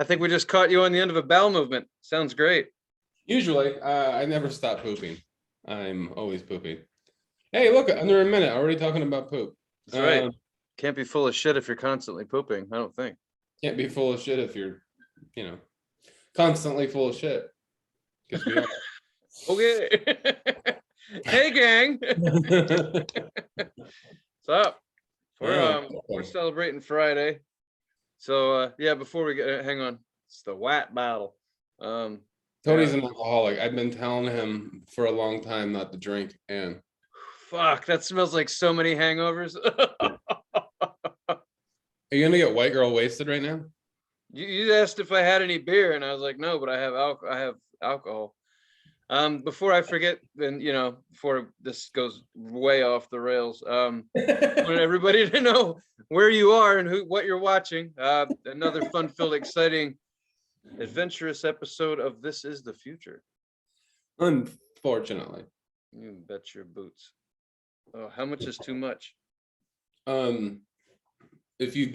I think we just caught you on the end of a bowel movement. Sounds great. Usually, I never stop pooping. I'm always pooping. Hey, look, under a minute, already talking about poop. That's right. Can't be full of shit if you're constantly pooping, I don't think. Can't be full of shit if you're, constantly full of shit. Because we are. Okay. Hey, gang. What's up? We're celebrating Friday. So yeah, before we get, hang on, it's the Watt battle. Tony's an alcoholic. I've been telling him for a long time not to drink, and fuck, that smells like so many hangovers. are you gonna get white girl wasted right now? You asked if I had any beer, and I was like, no, but I have alcohol. Before I forget, then before this goes way off the rails, I want everybody to know where you are and what you're watching. Another fun-filled, exciting, adventurous episode of This Is the Future. Unfortunately. You bet your boots. Oh, how much is too much? If you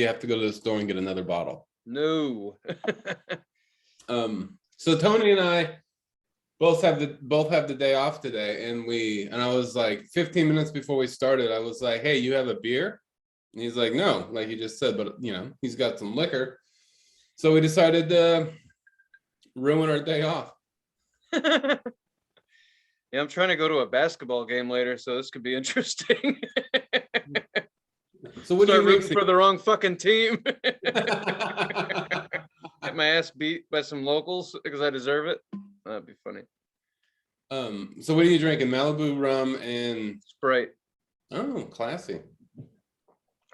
have to go to the store and get another bottle. No. So Tony and I both have the day off today, and I was like 15 minutes before we started, I was like, hey, you have a beer? And he's like, no, like he just said, but he's got some liquor. So we decided to ruin our day off. Yeah, I'm trying to go to a basketball game later, so this could be interesting. So what do you rooting for the wrong fucking team? Get my ass beat by some locals because I deserve it. That'd be funny. So what are you drinking? Malibu rum and Sprite. Oh, classy.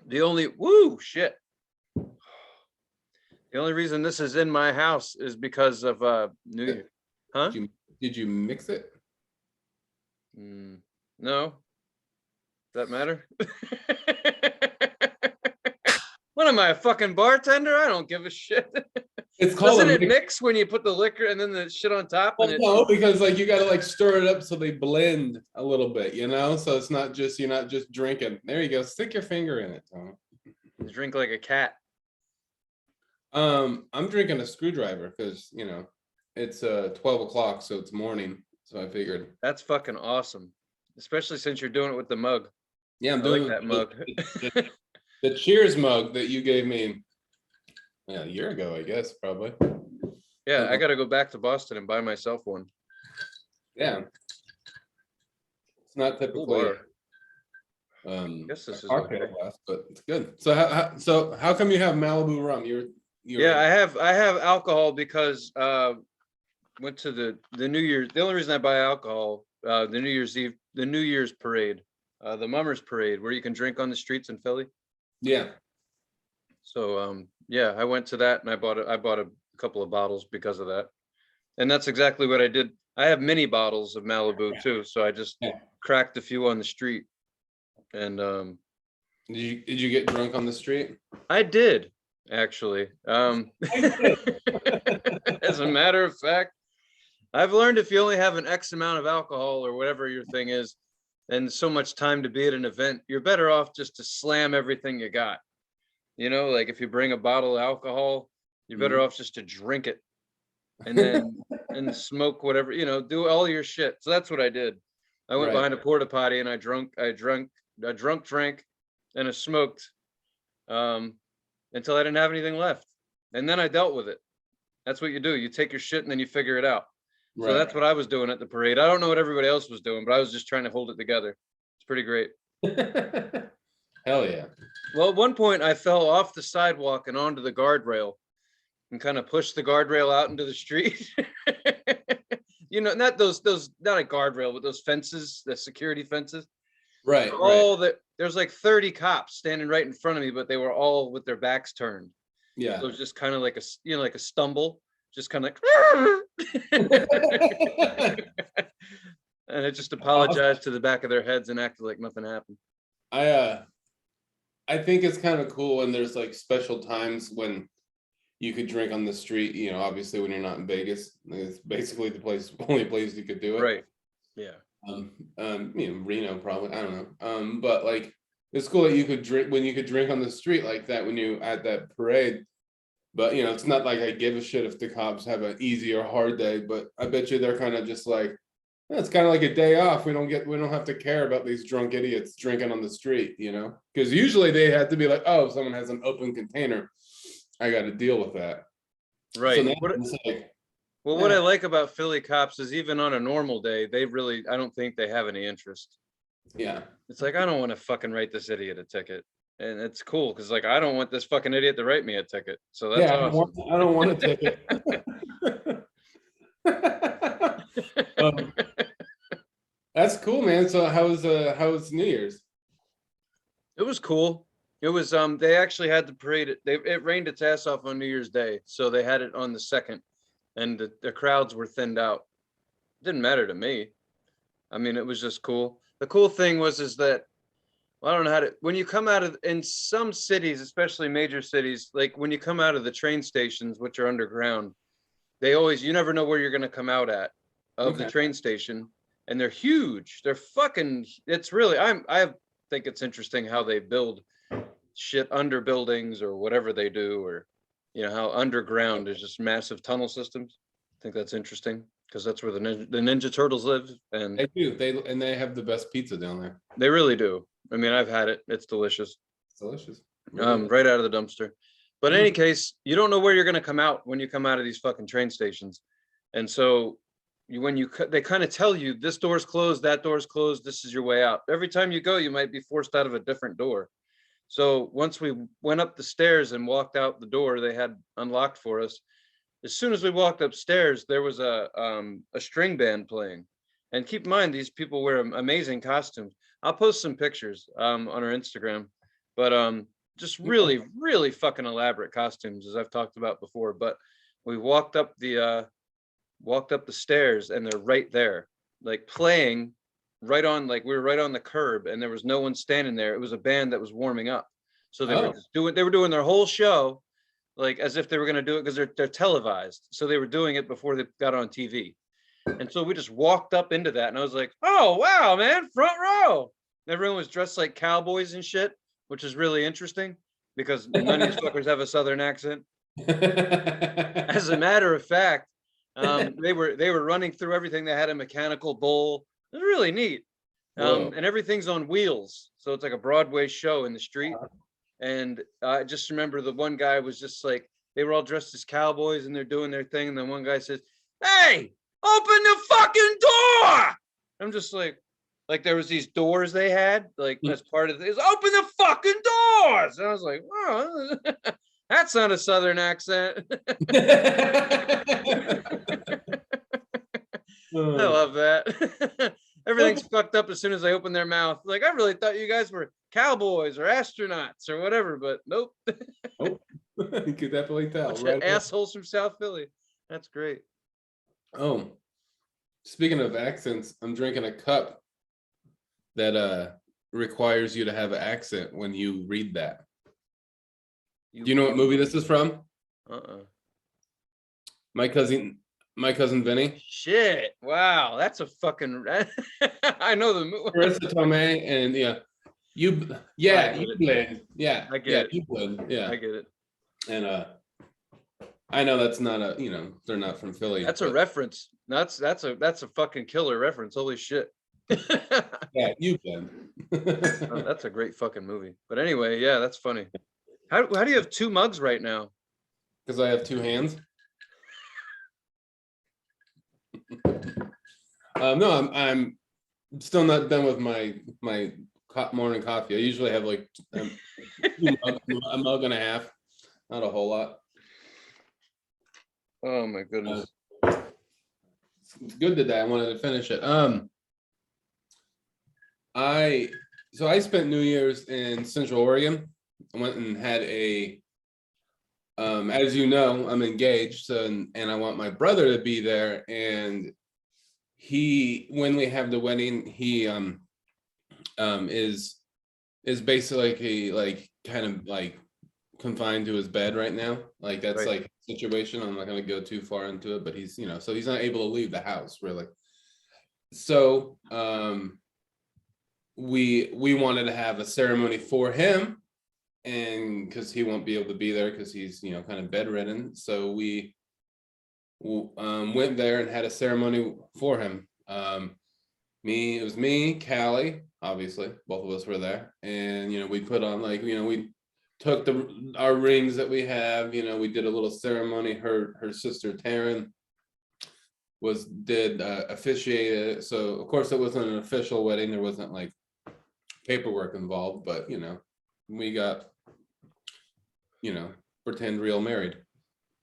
The only The only reason this is in my house is because of New Year. Huh? Did you mix it? No. Does that matter? What am I, a fucking bartender? I don't give a shit. It's called Doesn't it mix when you put the liquor and then the shit on top? Well, no, because like you gotta like stir it up so they blend a little bit, so it's not just you're not just drinking. There you go. Stick your finger in it, Tom. Drink like a cat. I'm drinking a screwdriver because it's 12 o'clock, so it's morning. So I figured that's fucking awesome, especially since you're doing it with the mug. Yeah, I'm doing that mug. The Cheers mug that you gave me a year ago, I guess, probably. Yeah, I got to go back to Boston and buy myself one. Yeah, it's not typically. I guess this is okay. Glass, but it's good. So how come you have Malibu rum? Yeah, I have alcohol because went to the New Year's. The only reason I buy alcohol, the New Year's Eve, the New Year's parade, the Mummers Parade, where you can drink on the streets in Philly. Yeah. So yeah, I went to that and I bought a couple of bottles because of that, and that's exactly what I did. I have mini bottles of Malibu too, so I just cracked a few on the street. And did you get drunk on the street? I did, actually. As a matter of fact, I've learned if you only have an X amount of alcohol or whatever your thing is, and so much time to be at an event, you're better off just to slam everything you got. Like if you bring a bottle of alcohol, you're better off just to drink it and then and smoke whatever, do all your shit. So that's what I did. I went behind a porta potty and I drank and I smoked until I didn't have anything left. And then I dealt with it. That's what you do. You take your shit and then you figure it out. Right. So that's what I was doing at the parade. I don't know what everybody else was doing, but I was just trying to hold it together. It's pretty great. Hell yeah. Well, at one point I fell off the sidewalk and onto the guardrail and kind of pushed the guardrail out into the street. Not not a guardrail, but those fences, the security fences. Right. There's like 30 cops standing right in front of me, but they were all with their backs turned. Yeah. So it was just kind of like like a stumble, just kind of like and I just apologized to the back of their heads and acted like nothing happened. I think it's kind of cool when there's like special times when you could drink on the street, obviously when you're not in Vegas. It's basically the only place you could do it. Right. Yeah. Reno probably, I don't know. But like it's cool that you could drink on the street like that when you at that parade. But you know, it's not like I give a shit if the cops have an easy or hard day, but I bet you they're kind of just like, "Eh, it's kind of like a day off. We don't have to care about these drunk idiots drinking on the street, you know? Because usually they have to be like, oh, if someone has an open container, I got to deal with that. So Right. now it's like, Well, what I yeah, like about Philly cops is even on a normal day, I don't think they have any interest. yeah, It's like, I don't want to fucking write this idiot a ticket. And it's cool because like I don't want this fucking idiot to write me a ticket. So that's yeah. awesome. I don't want to take it. um, that's cool, man. So how was New Year's? It was cool. It was they actually had the parade. It rained its ass off on New Year's Day, so they had it on the second, and the crowds were thinned out. Didn't matter to me. I mean, it was just cool. The cool thing was is that well, I don't know how to when you come out of in some cities, especially major cities, like when you come out of the train stations, which are underground, they always you never know where you're gonna come out at of the Okay. train station, and they're huge. They're fucking. It's really I think it's interesting how they build shit under buildings or whatever they do, or you know how underground is just massive tunnel systems. I think that's interesting because that's where the Ninja Turtles live, and They do. They have the best pizza down there. they really do. I mean, I've had it; it's delicious, It's delicious. Really is. right out of the dumpster. But in any Mm. case, you don't know where you're going to come out when you come out of these fucking train stations, and so they kind of tell you this door's closed, that door's closed, this is your way out. Every time you go, you might be forced out of a different door. So once we went up the stairs and walked out the door they had unlocked for us, as soon as we walked upstairs, there was a string band playing. And keep in mind, these people wear amazing costumes. I'll post some pictures on our Instagram, but just really, really fucking elaborate costumes, as I've talked about before. But we walked up the stairs, and they're right there, like playing right on, like we were right on the curb, and there was no one standing there. It was a band that was warming up, so they were Oh. just they were doing their whole show, like as if they were going to do it because they're televised. So they were doing it before they got on TV, and so we just walked up into that, and I was like, oh wow, man, front row. Everyone was dressed like cowboys and shit, which is really interesting because none of these fuckers have a southern accent. As a matter of fact, they were running through everything. They had a mechanical bull. It was really neat. Whoa. And everything's on wheels, so it's like a Broadway show in the street. And I just remember the one guy was just like they were all dressed as cowboys and they're doing their thing. And then one guy says, "Hey, open the fucking door!" I'm just like there was these doors they had like as part of this. Open the fucking doors! And I was like, "Oh, that's not a southern accent." I love that. Everything's fucked up as soon as they open their mouth. Like, I really thought you guys were cowboys or astronauts or whatever, but nope. Nope. You could definitely tell. Bunch Right of assholes from South Philly. That's great. Oh, speaking of accents, I'm drinking a cup that requires you to have an accent when you read that. Do you know what movie this is from? Uh-uh. My cousin Vinny. Shit. Wow. That's a fucking. I know the movie. Marissa Tomei and yeah, you blend. Yeah, I get it. you blend. Yeah, I get it. and I know that's not they're not from Philly. That's a reference. That's a fucking killer reference. Holy shit. Yeah, you blend. That's a great fucking movie. But anyway, yeah, that's funny. How do you have two mugs right now? Because I have two hands. No, I'm still not done with my morning coffee. I usually have like a mug and a half, not a whole lot. Oh my goodness. It's good today. I wanted to finish it. I spent New Year's in Central Oregon. I went and had as you know, I'm engaged, and I want my brother to be there. And when we have the wedding, he is basically like kind of like confined to his bed right now. Like that's Right. like a situation. I'm not going to go too far into it, but he's so he's not able to leave the house really. So we wanted to have a ceremony for him, and because he won't be able to be there because he's kind of bedridden, so we went there and had a ceremony for him. It was me, Callie, obviously, both of us were there, and we put on we took our rings that we have, we did a little ceremony. Her sister Taryn did officiate it, so of course it wasn't an official wedding. There wasn't like paperwork involved, but we got pretend real married,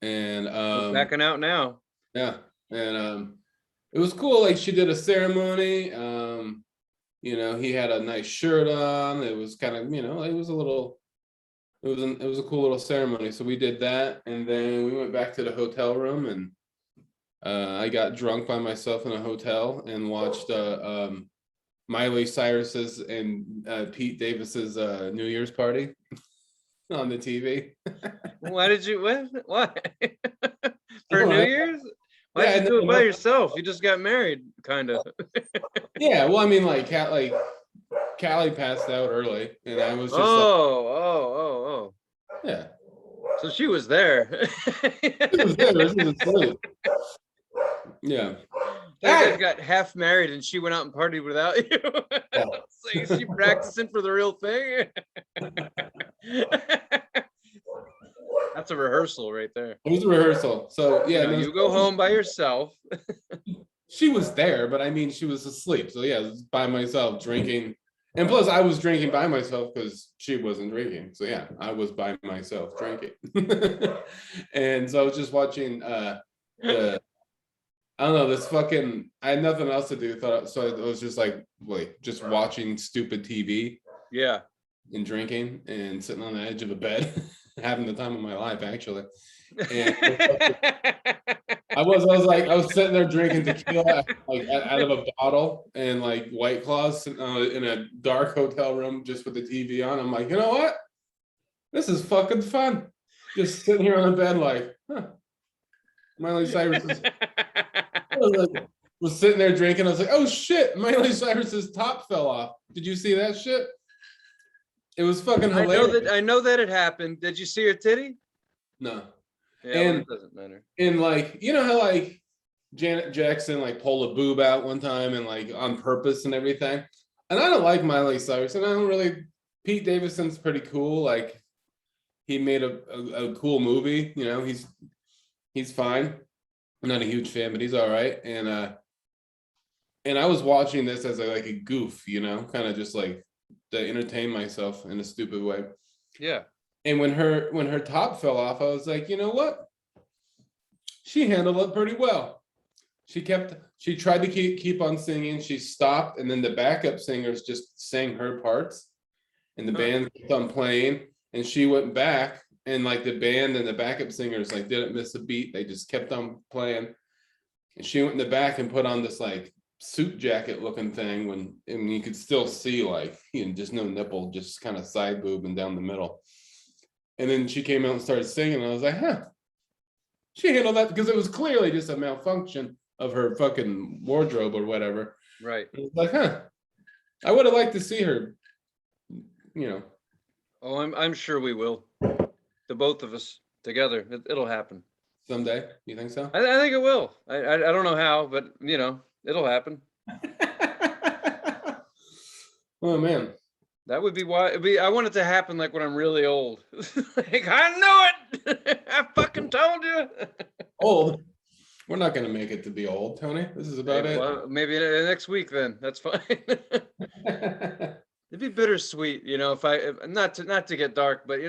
and Backing out now. yeah, and it was cool. Like, she did a ceremony. He had a nice shirt on. It was kind of, it was a cool little ceremony. So we did that, and then we went back to the hotel room, and I got drunk by myself in a hotel and watched Miley Cyrus's and Pete Davis's New Year's party on the TV. Why did you what? Why? For New Alright. Year's? Why'd Yeah, you do it by no. yourself? You just got married, kind of. Yeah, well, I mean, Callie passed out early, and I was just Oh. yeah. So she was there. It was there. This was asleep. Yeah. You guys got half married and she went out and partied without you. So is she practicing for the real thing? That's a rehearsal right there. It was a rehearsal. So yeah, You go home by yourself. she was there, but I mean, she was asleep. So yeah, I was by myself drinking. And plus, I was drinking by myself because she wasn't drinking. So yeah, I was by myself drinking. And so I was just watching I don't know, this fucking, I had nothing else to do. So I was just just watching stupid TV. Yeah. And drinking and sitting on the edge of a bed, having the time of my life, actually. And I was sitting there drinking tequila out of a bottle, and White Claws in a dark hotel room just with the TV on. I'm like, you know what? This is fucking fun. Just sitting here on the bed Miley Cyrus was sitting there drinking. I was like, oh shit, Miley Cyrus's top fell off. Did you see that shit? It was fucking hilarious. I know that it happened. Did you see her titty? No. Yeah, And it doesn't matter. And how Janet Jackson pulled a boob out one time and on purpose and everything. And I don't like Miley Cyrus, and I don't really. Pete Davidson's pretty cool. He made a cool movie. He's fine. I'm not a huge fan, but he's all right. And I was watching this as a goof, kind of just to entertain myself in a stupid way. Yeah. And when her top fell off, I was like, you know what? She handled it pretty well. She tried to keep on singing. She stopped, and then the backup singers just sang her parts, and the band kept on playing, and she went back, and the band and the backup singers didn't miss a beat. They just kept on playing, and she went in the back and put on this suit jacket looking thing and you could still see just no nipple, just kind of side boob and down the middle. And then she came out and started singing, and I was like, huh, she handled that, because it was clearly just a malfunction of her fucking wardrobe or whatever. Right. I was like, huh, I would have liked to see her, Oh, I'm sure we will. The both of us together. It'll happen someday. You think so? I think it will. I don't know how, but it'll happen. Oh man, that would be why. I want it to happen when I'm really old. I knew it. I fucking told you. Old. We're not gonna make it to be old, Tony. This is about it. Well, maybe next week then. That's fine. It'd be bittersweet, if not to get dark, but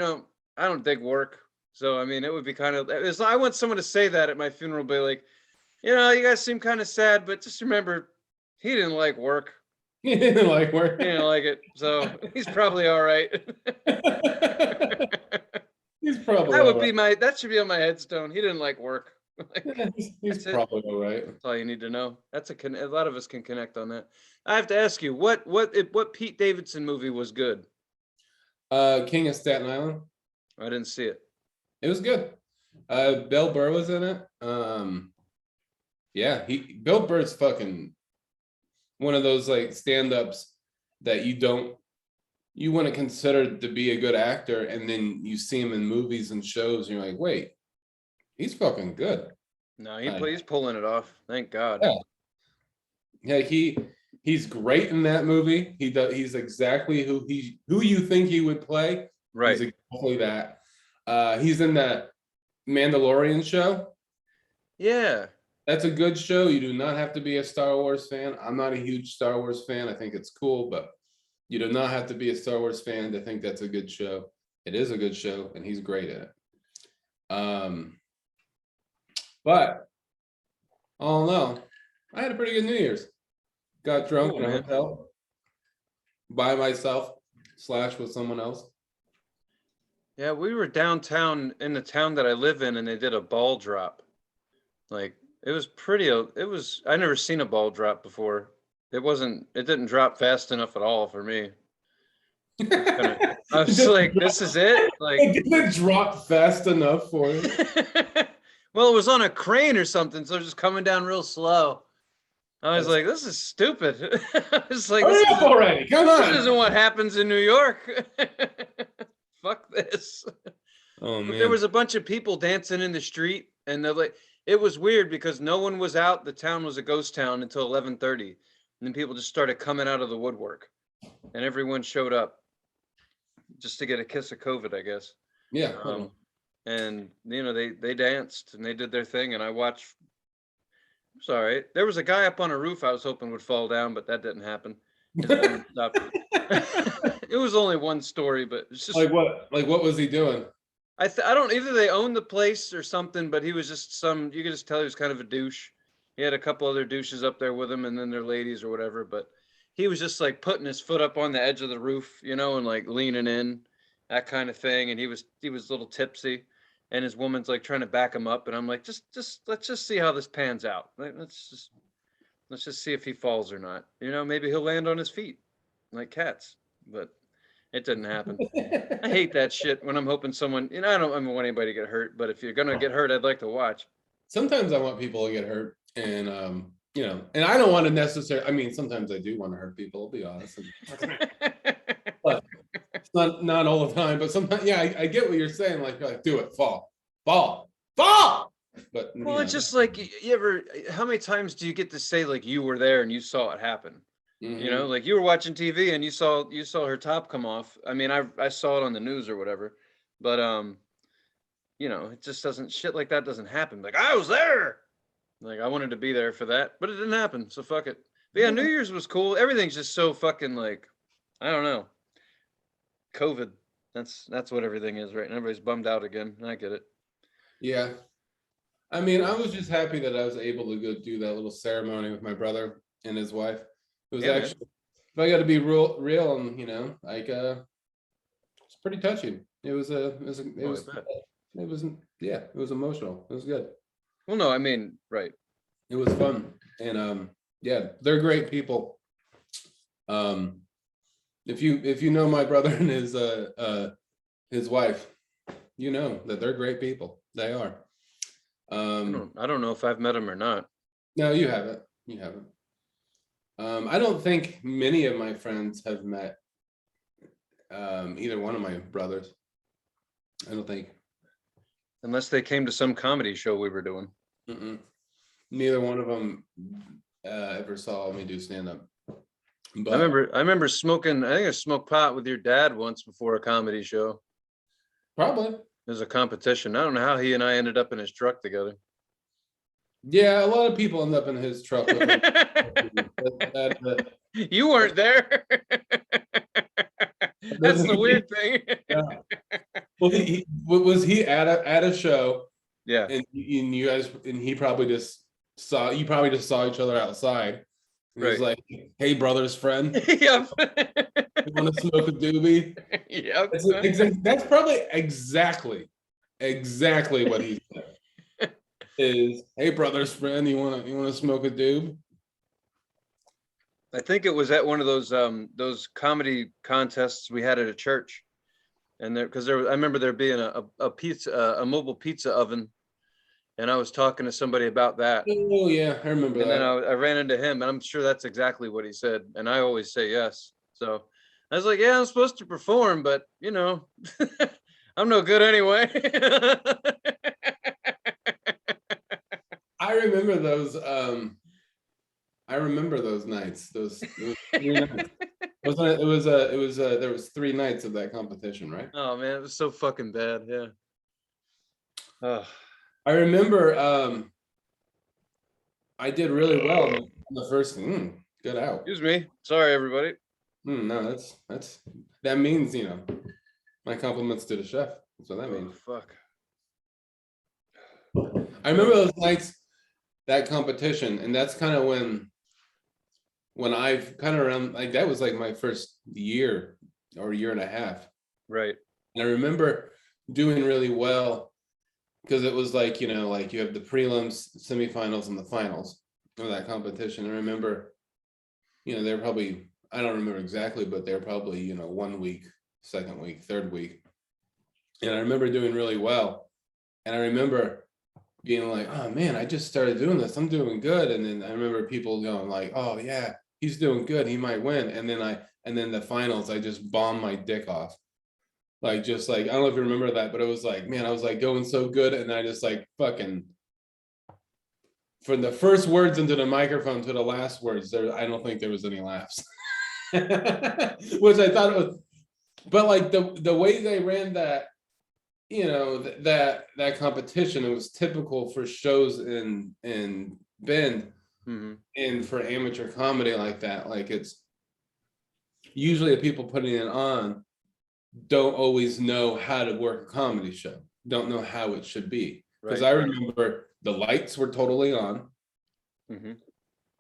I don't dig work. So I mean, it would be kind of. I want someone to say that at my funeral, be like, you guys seem kind of sad, but just remember, he didn't like work. He didn't like work. He didn't like it, so he's probably all right. He's probably. That should be on my headstone. He didn't like work. He's probably all right. That's all you need to know. A lot of us can connect on that. I have to ask you, what Pete Davidson movie was good? King of Staten Island. I didn't see it. It was good. Bill Burr was in it. Yeah, Bill Burr's fucking one of those stand-ups. that you wouldn't consider to be a good actor, and then you see him in movies and shows, and you're like, wait, he's fucking good. No, Uh, he's pulling it off. Thank God. Yeah. Yeah, he's great in that movie. He's exactly who you think he would play. Right. He's exactly that. He's in that Mandalorian show. Yeah. That's a good show. You do not have to be a Star Wars fan. I'm not a huge Star Wars fan. I think it's cool, but you do not have to be a Star Wars fan to think that's a good show. It is a good show, and he's great at it. But all in all, I had a pretty good New Year's. Got drunk Cool, in a man. hotel by myself / with someone else. Yeah, we were downtown in the town that I live in, and they did a ball drop. Like it was I never seen a ball drop before. It didn't drop fast enough at all for me. I was like, this is it? Like, It didn't drop fast enough for you. well, it was on a crane or something, so it was just coming down real slow. I was like, this is stupid. I was like, Hurry up already. Come this on. isn't what happens in New York. Fuck this. Oh But man. there was a bunch of people dancing in the street, and they're like, it was weird because no one was out. The town was a ghost town until 11:30, and then people just started coming out of the woodwork, and everyone showed up just to get a kiss of COVID, I guess. Yeah. And you know, they danced and they did their thing, and I watched. It's all right. There was a guy up on a roof I was hoping would fall down, but that didn't happen. His woman stopped it. It was only one story, but it's just Like what? Like what was he doing? I don't either they owned the place or something, but he was just you could just tell he was kind of a douche. He had a couple other douches up there with him, and then their ladies or whatever, but he was just like putting his foot up on the edge of the roof, you know, and like leaning in, that kind of thing. And he was a little tipsy, and his woman's like trying to back him up, and I'm like, just let's just see how this pans out. Let's just see if he falls or not. You know, maybe he'll land on his feet like cats, but it didn't happen. I hate that shit when I'm hoping someone, you know, I don't want anybody to get hurt, but if you're gonna get hurt, I'd like to watch. Sometimes I want people to get hurt, and you know, and I don't want to necessarily. I mean, sometimes I do want to hurt people. I'll be honest. But it's not all the time. But sometimes, yeah, I get what you're saying. Like, you're like, do it, fall. But Well, it's just like you ever. How many times do you get to say like you were there and you saw it happen? You know, like you were watching TV and you saw her top come off. I mean, I saw it on the news or whatever, but you know, it just doesn't shit like that doesn't happen. Like I was there. Like I wanted to be there for that, but it didn't happen. So fuck it. But yeah, New Year's was cool. Everything's just so fucking like, I don't know. COVID. That's what everything is right now. Everybody's bummed out again. I get it. Yeah. I mean, I was just happy that I was able to go do that little ceremony with my brother and his wife. It was actually, if I got to be real, and you know, like, it's pretty touching. It was emotional. It was good. Well, no, I mean, right. It was fun, and yeah, they're great people. If you know my brother and his wife, you know that they're great people. They are. I don't know if I've met him or not. No, you haven't. You haven't. I don't think many of my friends have met either one of my brothers. I don't think. Unless they came to some comedy show we were doing. Neither one of them ever saw me do stand up. I remember smoking. I think I smoked pot with your dad once before a comedy show. Probably. There's a competition. I don't know how he and I ended up in his truck together. Yeah, a lot of people end up in his truck. With him. You weren't there. That's the weird thing. Yeah. Well, was he at a show? Yeah. And you guys, and he probably just saw each other outside. He was like, "Hey, brother's friend, Yep. you want to smoke a doobie?" Yep. That's probably exactly what he said. Is, "Hey, brother's friend, you want to smoke a doob?" I think it was at one of those comedy contests we had at a church, and I remember there being a mobile pizza oven, and I was talking to somebody about that. Oh yeah, I remember and that. then I ran into him, and I'm sure that's exactly what he said, and I always say yes. So I was like, yeah, I'm supposed to perform, but you know, I'm no good anyway. I remember those. I remember those nights. It was 3 nights. There was 3 nights of that competition, right? Oh man, it was so fucking bad. Yeah. Oh, I remember I did really well in the first. Good out. excuse me. Sorry, everybody. No, that means my compliments to the chef. That's what that Oh means. fuck. I remember those nights, that competition, and that's kind of when I've kind of around like that was like my first year or year and a half. Right. And I remember doing really well because it was like, like you have the prelims, semifinals, and the finals of that competition. I remember, they're probably, I don't remember exactly, but they're probably, 1 week, second week, third week. And I remember doing really well. And I remember being like, oh man, I just started doing this. I'm doing good. And then I remember people going like, oh yeah, he's doing good. He might win. And then the finals, I just bombed my dick off. Like, just like, I don't know if you remember that, but it was like, man, I was like going so good. And I just like fucking, from the first words into the microphone to the last words, I don't think there was any laughs. Which I thought it was, but like the way they ran that, that competition, it was typical for shows in Bend. Mm-hmm. And for amateur comedy like that, like it's usually the people putting it on don't always know how to work a comedy show, don't know how it should be. Because I remember the lights were totally on. Mm-hmm.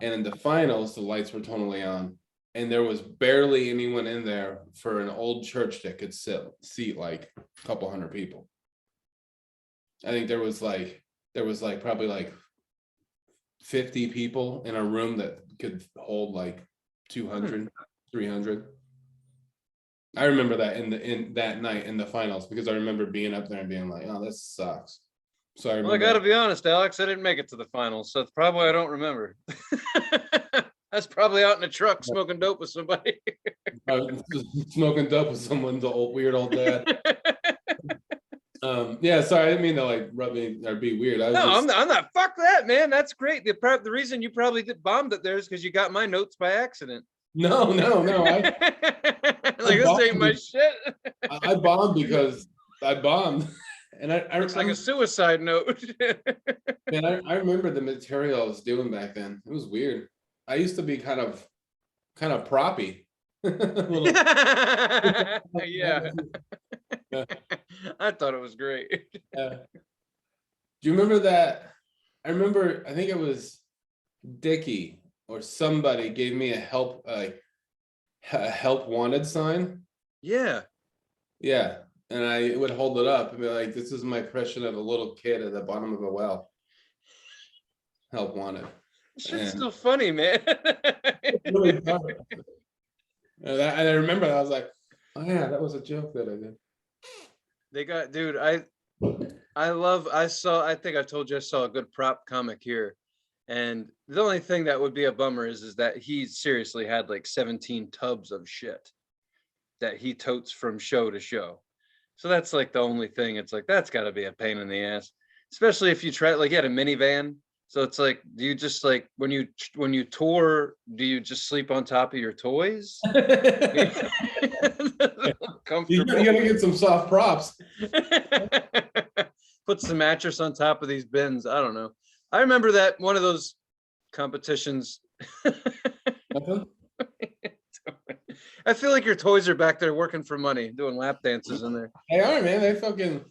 And in the finals, the lights were totally on. And there was barely anyone in there for an old church that could seat like a couple hundred people. I think there was like probably like 50 people in a room that could hold like 200, 300. I remember that in that night in the finals, because I remember being up there and being like, oh, this sucks. So I remember. Well, I gotta be honest, Alex, I didn't make it to the finals, so it's probably I don't remember. I was probably out in a truck smoking dope with somebody. Smoking dope with someone's weird old dad. Yeah, sorry, I didn't mean to like rub me or be weird. I'm not. Fuck that, man. That's great. The reason you probably bombed it there is because you got my notes by accident. No. Like, this ain't my shit. I bombed because I bombed. And I looks like a suicide note. Man, I remember the material I was doing back then. It was weird. I used to be kind of proppy. Yeah. I thought it was great. Do you remember that? I think it was Dickie or somebody gave me a help wanted sign. Yeah. Yeah. And I would hold it up and be like, this is my impression of a little kid at the bottom of a well. Help wanted. Shit's still funny, man. Really funny. And I remember that. I was like, oh yeah, that was a joke that I did. They got, dude, I think I told you I saw a good prop comic here. And the only thing that would be a bummer is that he seriously had like 17 tubs of shit that he totes from show to show. So that's like the only thing. It's like, that's got to be a pain in the ass, especially if you try, like, you had a minivan. So it's like, do you just like, when you tour, do you just sleep on top of your toys? You gotta get some soft props. Put some mattress on top of these bins. I don't know. I remember that one of those competitions. I feel like your toys are back there working for money, doing lap dances in there. They are, man. They fucking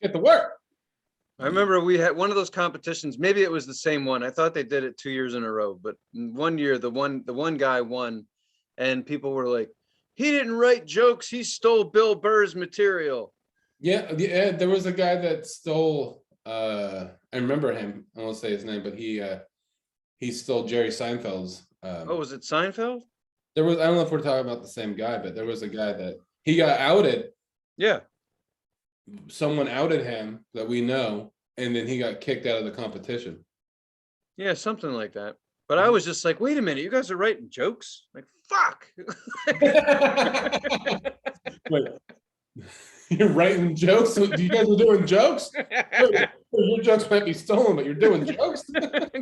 get to work. I remember we had one of those competitions. Maybe it was the same one. I thought they did it 2 years in a row, but one year the one guy won, and people were like, he didn't write jokes, he stole Bill Burr's material. Yeah, there was a guy that stole, I remember him, I won't say his name, but he stole Jerry Seinfeld's. Oh, was it Seinfeld? I don't know if we're talking about the same guy, but there was a guy that he got outed. Yeah. Someone outed him that we know, and then he got kicked out of the competition. Yeah, something like that. But I was just like, wait a minute, you guys are writing jokes? Like, fuck. Wait, you're writing jokes? Do you guys are doing jokes? Wait, your jokes might be stolen, but you're doing jokes?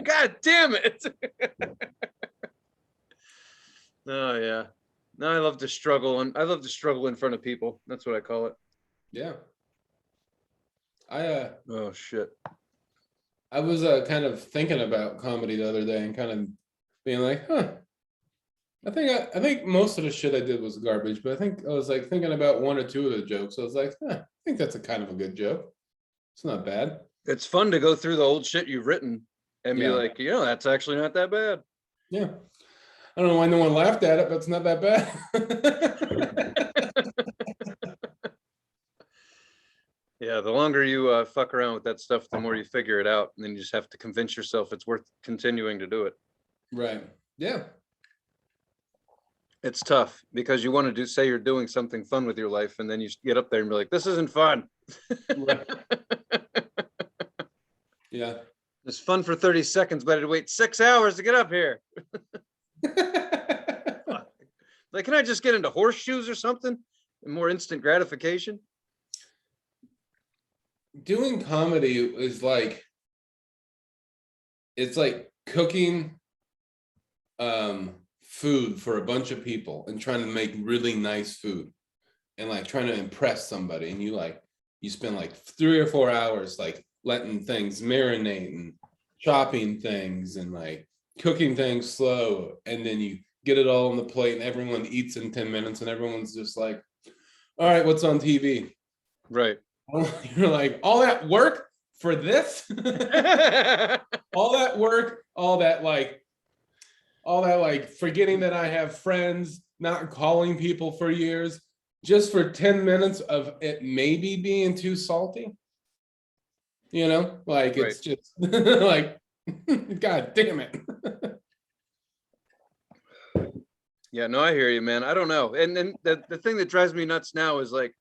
God damn it. Oh yeah. No, I love to struggle, and I love to struggle in front of people. That's what I call it. Yeah. Oh shit. I was kind of thinking about comedy the other day and kind of being like, huh. I think most of the shit I did was garbage, but I think I was like thinking about one or two of the jokes. I was like, huh, I think that's a kind of a good joke. It's not bad. It's fun to go through the old shit you've written and be Yeah. like, that's actually not that bad. Yeah. I don't know why no one laughed at it, but it's not that bad. Yeah, the longer you fuck around with that stuff, the more you figure it out, and then you just have to convince yourself it's worth continuing to do it. Right. Yeah. It's tough because you want to say you're doing something fun with your life, and then you get up there and be like, this isn't fun. Right. Yeah. It's fun for 30 seconds, but I had to wait 6 hours to get up here. Like, can I just get into horseshoes or something? More instant gratification? Doing comedy is like, it's like cooking food for a bunch of people and trying to make really nice food and like trying to impress somebody, and you spend like 3 or 4 hours like letting things marinate and chopping things and like cooking things slow, and then you get it all on the plate and everyone eats in 10 minutes and everyone's just like, all right, what's on TV? Right. You're like, all that work for this? all that work, all that like forgetting that I have friends, not calling people for years, just for 10 minutes of it maybe being too salty. You know, like it's just like, God damn it. Yeah, no, I hear you, man. I don't know. And then the thing that drives me nuts now is like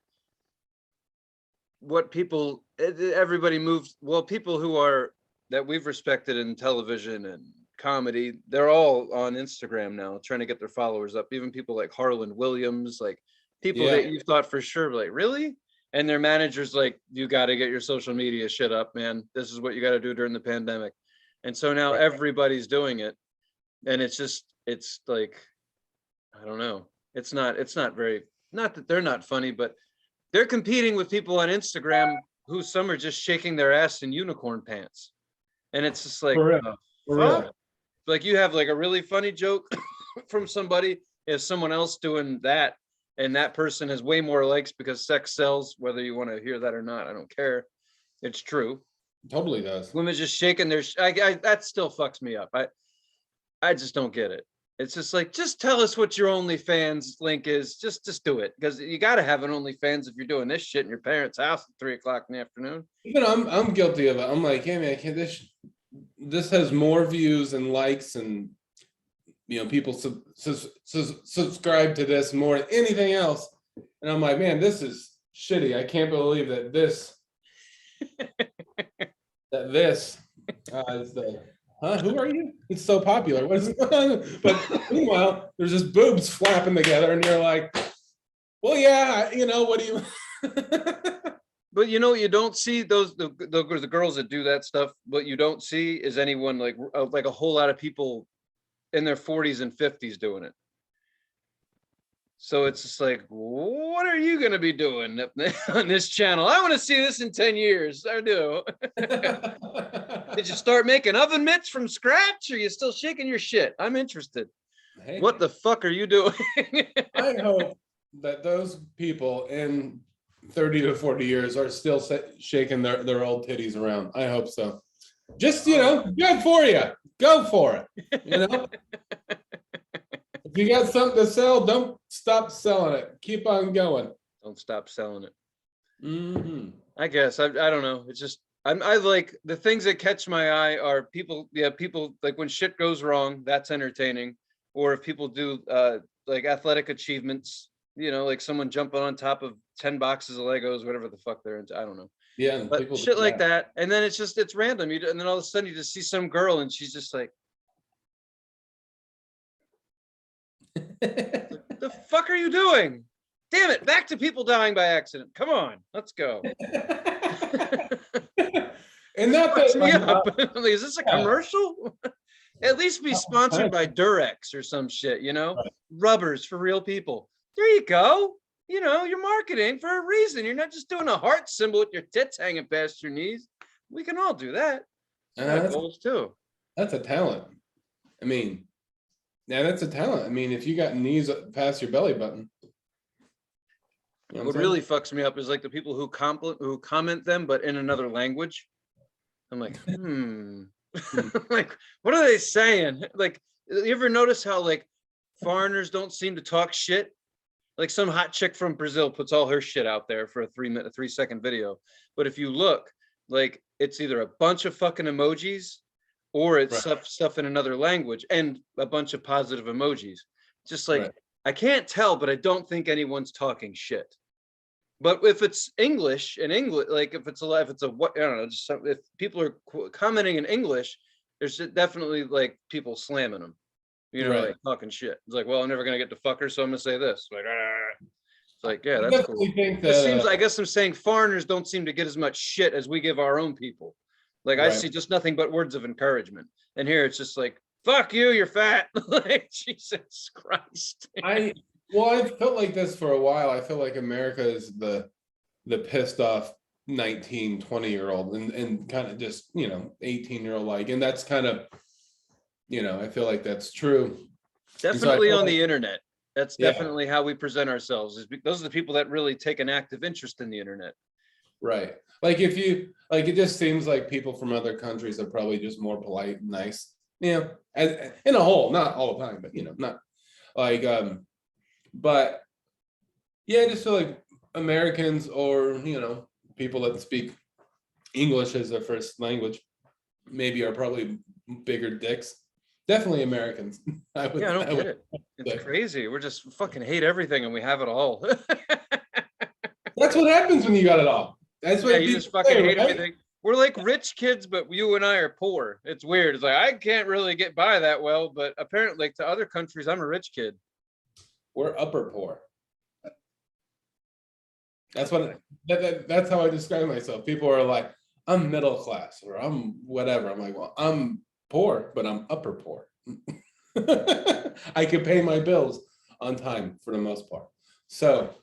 what people, everybody moves. Well, people who are that we've respected in television and comedy, they're all on Instagram now trying to get their followers up. Even people like Harlan Williams, like people that you thought for sure, like, really? And their managers like, you got to get your social media shit up, man. This is what you got to do during the pandemic. And so now everybody's doing it. And it's like, I don't know. It's not very, not that they're not funny, but they're competing with people on Instagram who some are just shaking their ass in unicorn pants. And it's just like, For real. Like you have like a really funny joke from somebody, is someone else doing that, and that person has way more likes because sex sells, whether you want to hear that or not. I don't care. It's true. Totally does. Women just shaking their that still fucks me up. I just don't get it. It's just like, just tell us what your OnlyFans link is. Just do it, because you got to have an OnlyFans if you're doing this shit in your parents' house at 3 o'clock in the afternoon. Even I'm guilty of it. I'm like, hey man, this has more views and likes, and people subscribe to this more than anything else. And I'm like, man, this is shitty. I can't believe that this is the. Huh? Who are you? It's so popular. What is it? But meanwhile, there's just boobs flapping together, and you're like, well, yeah, what do you? But you don't see the girls that do that stuff. What you don't see is anyone like a whole lot of people in their 40s and 50s doing it. So it's just like, what are you going to be doing on this channel? I want to see this in 10 years. I do. Did you start making oven mitts from scratch, or are you still shaking your shit? I'm interested. Hey, what the fuck are you doing? I hope that those people in 30 to 40 years are still shaking their old titties around. I hope so. Just, good for you. Go for it. If you got something to sell, don't stop selling it. Keep on going. Don't stop selling it. Mm-hmm. I guess I don't know. It's just I like the things that catch my eye are people. Yeah, people like when shit goes wrong. That's entertaining. Or if people do like athletic achievements. Like someone jumping on top of 10 boxes of Legos, whatever the fuck they're into. I don't know. Yeah, but shit like that. And then it's random. And then all of a sudden you just see some girl and she's just like, The fuck are you doing? Damn it, back to people dying by accident. Come on, let's go. And not Fucks that me I'm up. not, Like, is this a yeah, commercial? At least be sponsored by Durex or some shit, right. rubbers for real people. There you go. You're marketing for a reason. You're not just doing a heart symbol with your tits hanging past your knees. We can all do that. It's got That's goals too. that's a talent. I mean, yeah, that's a talent. I mean, if you got knees past your belly button, you know What what I'm saying? really fucks me up is like the people who comment them, but in another language. I'm like, Hmm. like, what are they saying? Like, you ever notice how like foreigners don't seem to talk shit? Like some hot chick from Brazil puts all her shit out there for a 3-second video. But if you look, like it's either a bunch of fucking emojis or it's Right, stuff in another language and a bunch of positive emojis. Just like right, I can't tell, but I don't think anyone's talking shit. But if it's English in English, like if it's what I don't know, just if people are commenting in English, there's definitely like people slamming them, right. like talking shit. It's like, well, I'm never gonna get to fuck her, so I'm gonna say this. Like, it's like, yeah, I that's cool. definitely think This that, seems, I guess I'm saying foreigners don't seem to get as much shit as we give our own people. Like I right. see just nothing but words of encouragement. And here it's just like, fuck you, you're fat. Like, Jesus Christ. Well, I felt like this for a while. I feel like America is the pissed off 19, 20-year-old and kind of just, 18-year-old like, and that's kind of, I feel like that's true. And so I Definitely feel on like, the internet. That's yeah, definitely how we present ourselves. Those are the people that really take an active interest in the internet. right. Like if you like, it just seems like people from other countries are probably just more polite and nice. As in a whole, not all the time, but not like but yeah, I just feel like Americans or people that speak English as their first language maybe are probably bigger dicks. Definitely Americans. Yeah, I don't I get would it. It's say. crazy. We're just fucking hate everything and we have it all. That's what happens when you got it all. That's Yeah, what you people just fucking say, hate right? everything. We're like rich kids, but you and I are poor. It's weird. It's like I can't really get by that well, but apparently to other countries, I'm a rich kid. We're upper poor. That's what that's how I describe myself. People are like, I'm middle class or I'm whatever. I'm like, well, I'm poor, but I'm upper poor. I can pay my bills on time for the most part. So,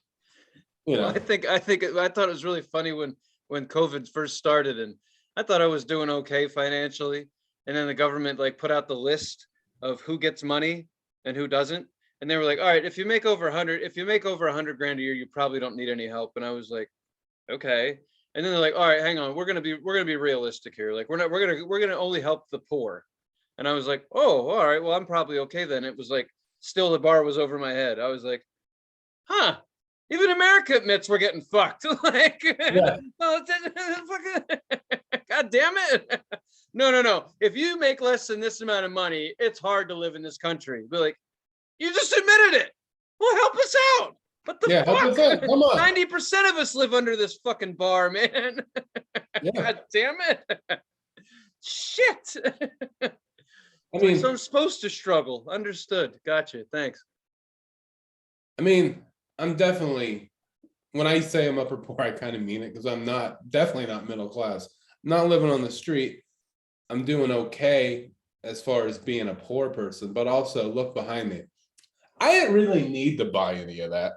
you Well, know, I thought it was really funny when COVID first started, and I thought I was doing okay financially, and then the government like put out the list of who gets money and who doesn't, and they were like, all right, if you make over 100, if you make over 100 grand a year, you probably don't need any help. And I was like, okay. And then they're like, all right, hang on, we're gonna be realistic here. Like we're gonna only help the poor. And I was like, oh, all right, well, I'm probably okay then. It was like still the bar was over my head. I was like, huh, even America admits we're getting fucked. Like, yeah, oh, God damn it. No, no, no. If you make less than this amount of money, it's hard to live in this country. Be like, you just admitted it. Well, help us out. What the yeah, help us fuck? out. Come on. 90% of us live under this fucking bar, man. Yeah. God damn it. Shit. I It's like, so mean, I'm supposed to struggle. Understood. Gotcha. Thanks. I mean, I'm definitely when I say I'm upper poor, I kind of mean it because I'm definitely not middle class. I'm not living on the street. I'm doing okay as far as being a poor person, but also look behind me. I didn't really need to buy any of that.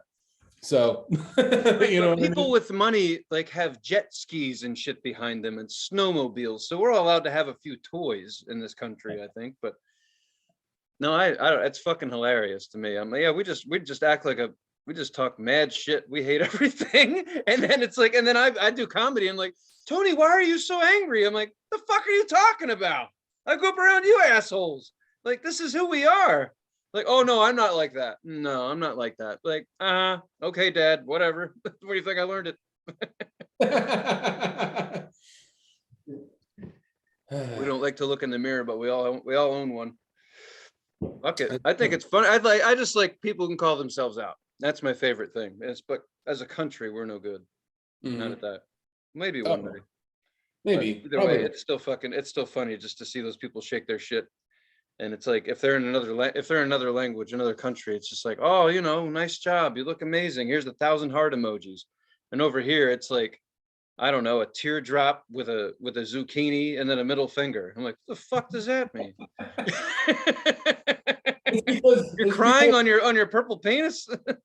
So, Right, you know but what I people mean? with money like have jet skis and shit behind them and snowmobiles. So we're all allowed to have a few toys in this country, I think. But no, I don't, it's fucking hilarious to me. I'm like, yeah, we just act like we just talk mad shit. We hate everything. And then it's like, and then I do comedy. I'm like, Tony, why are you so angry? I'm like, the fuck are you talking about? I grew up around you assholes. Like, this is who we are. Like, oh no, I'm not like that. No, I'm not like that. Like, okay, dad, whatever. Where do you think I learned it? We don't like to look in the mirror, but we all own one. Fuck it. I think it's fun. I just like people can call themselves out. That's my favorite thing. But as a country, we're no good. Not Mhm. at that. Maybe one Oh, day. But maybe, either way, probably. it's still funny just to see those people shake their shit. And it's like, if they're in another language, another country, it's just like, oh, nice job, you look amazing, here's 1,000 heart emojis. And over here it's like, I don't know, a teardrop with a zucchini and then a middle finger. I'm like, what the fuck does that mean? It's because You're crying on your purple penis? What the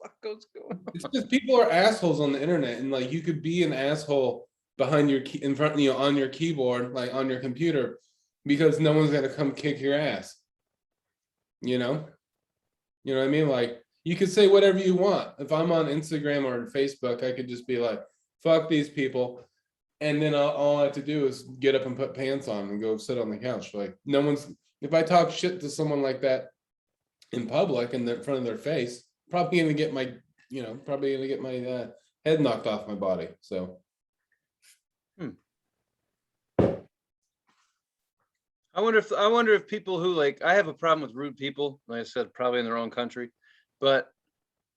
fuck goes going on? it's because people are assholes on the internet, and like you could be an asshole behind your key in front, on your keyboard, like on your computer, because no one's gonna come kick your ass. You know? You know what I mean? Like you could say whatever you want. If I'm on Instagram or Facebook, I could just be like, fuck these people. And then all I have to do is get up and put pants on and go sit on the couch. Like no one's, if I talk shit to someone like that in public and in front of their face, probably gonna get my, head knocked off my body. So I wonder if people who like, I have a problem with rude people, like I said, probably in their own country, but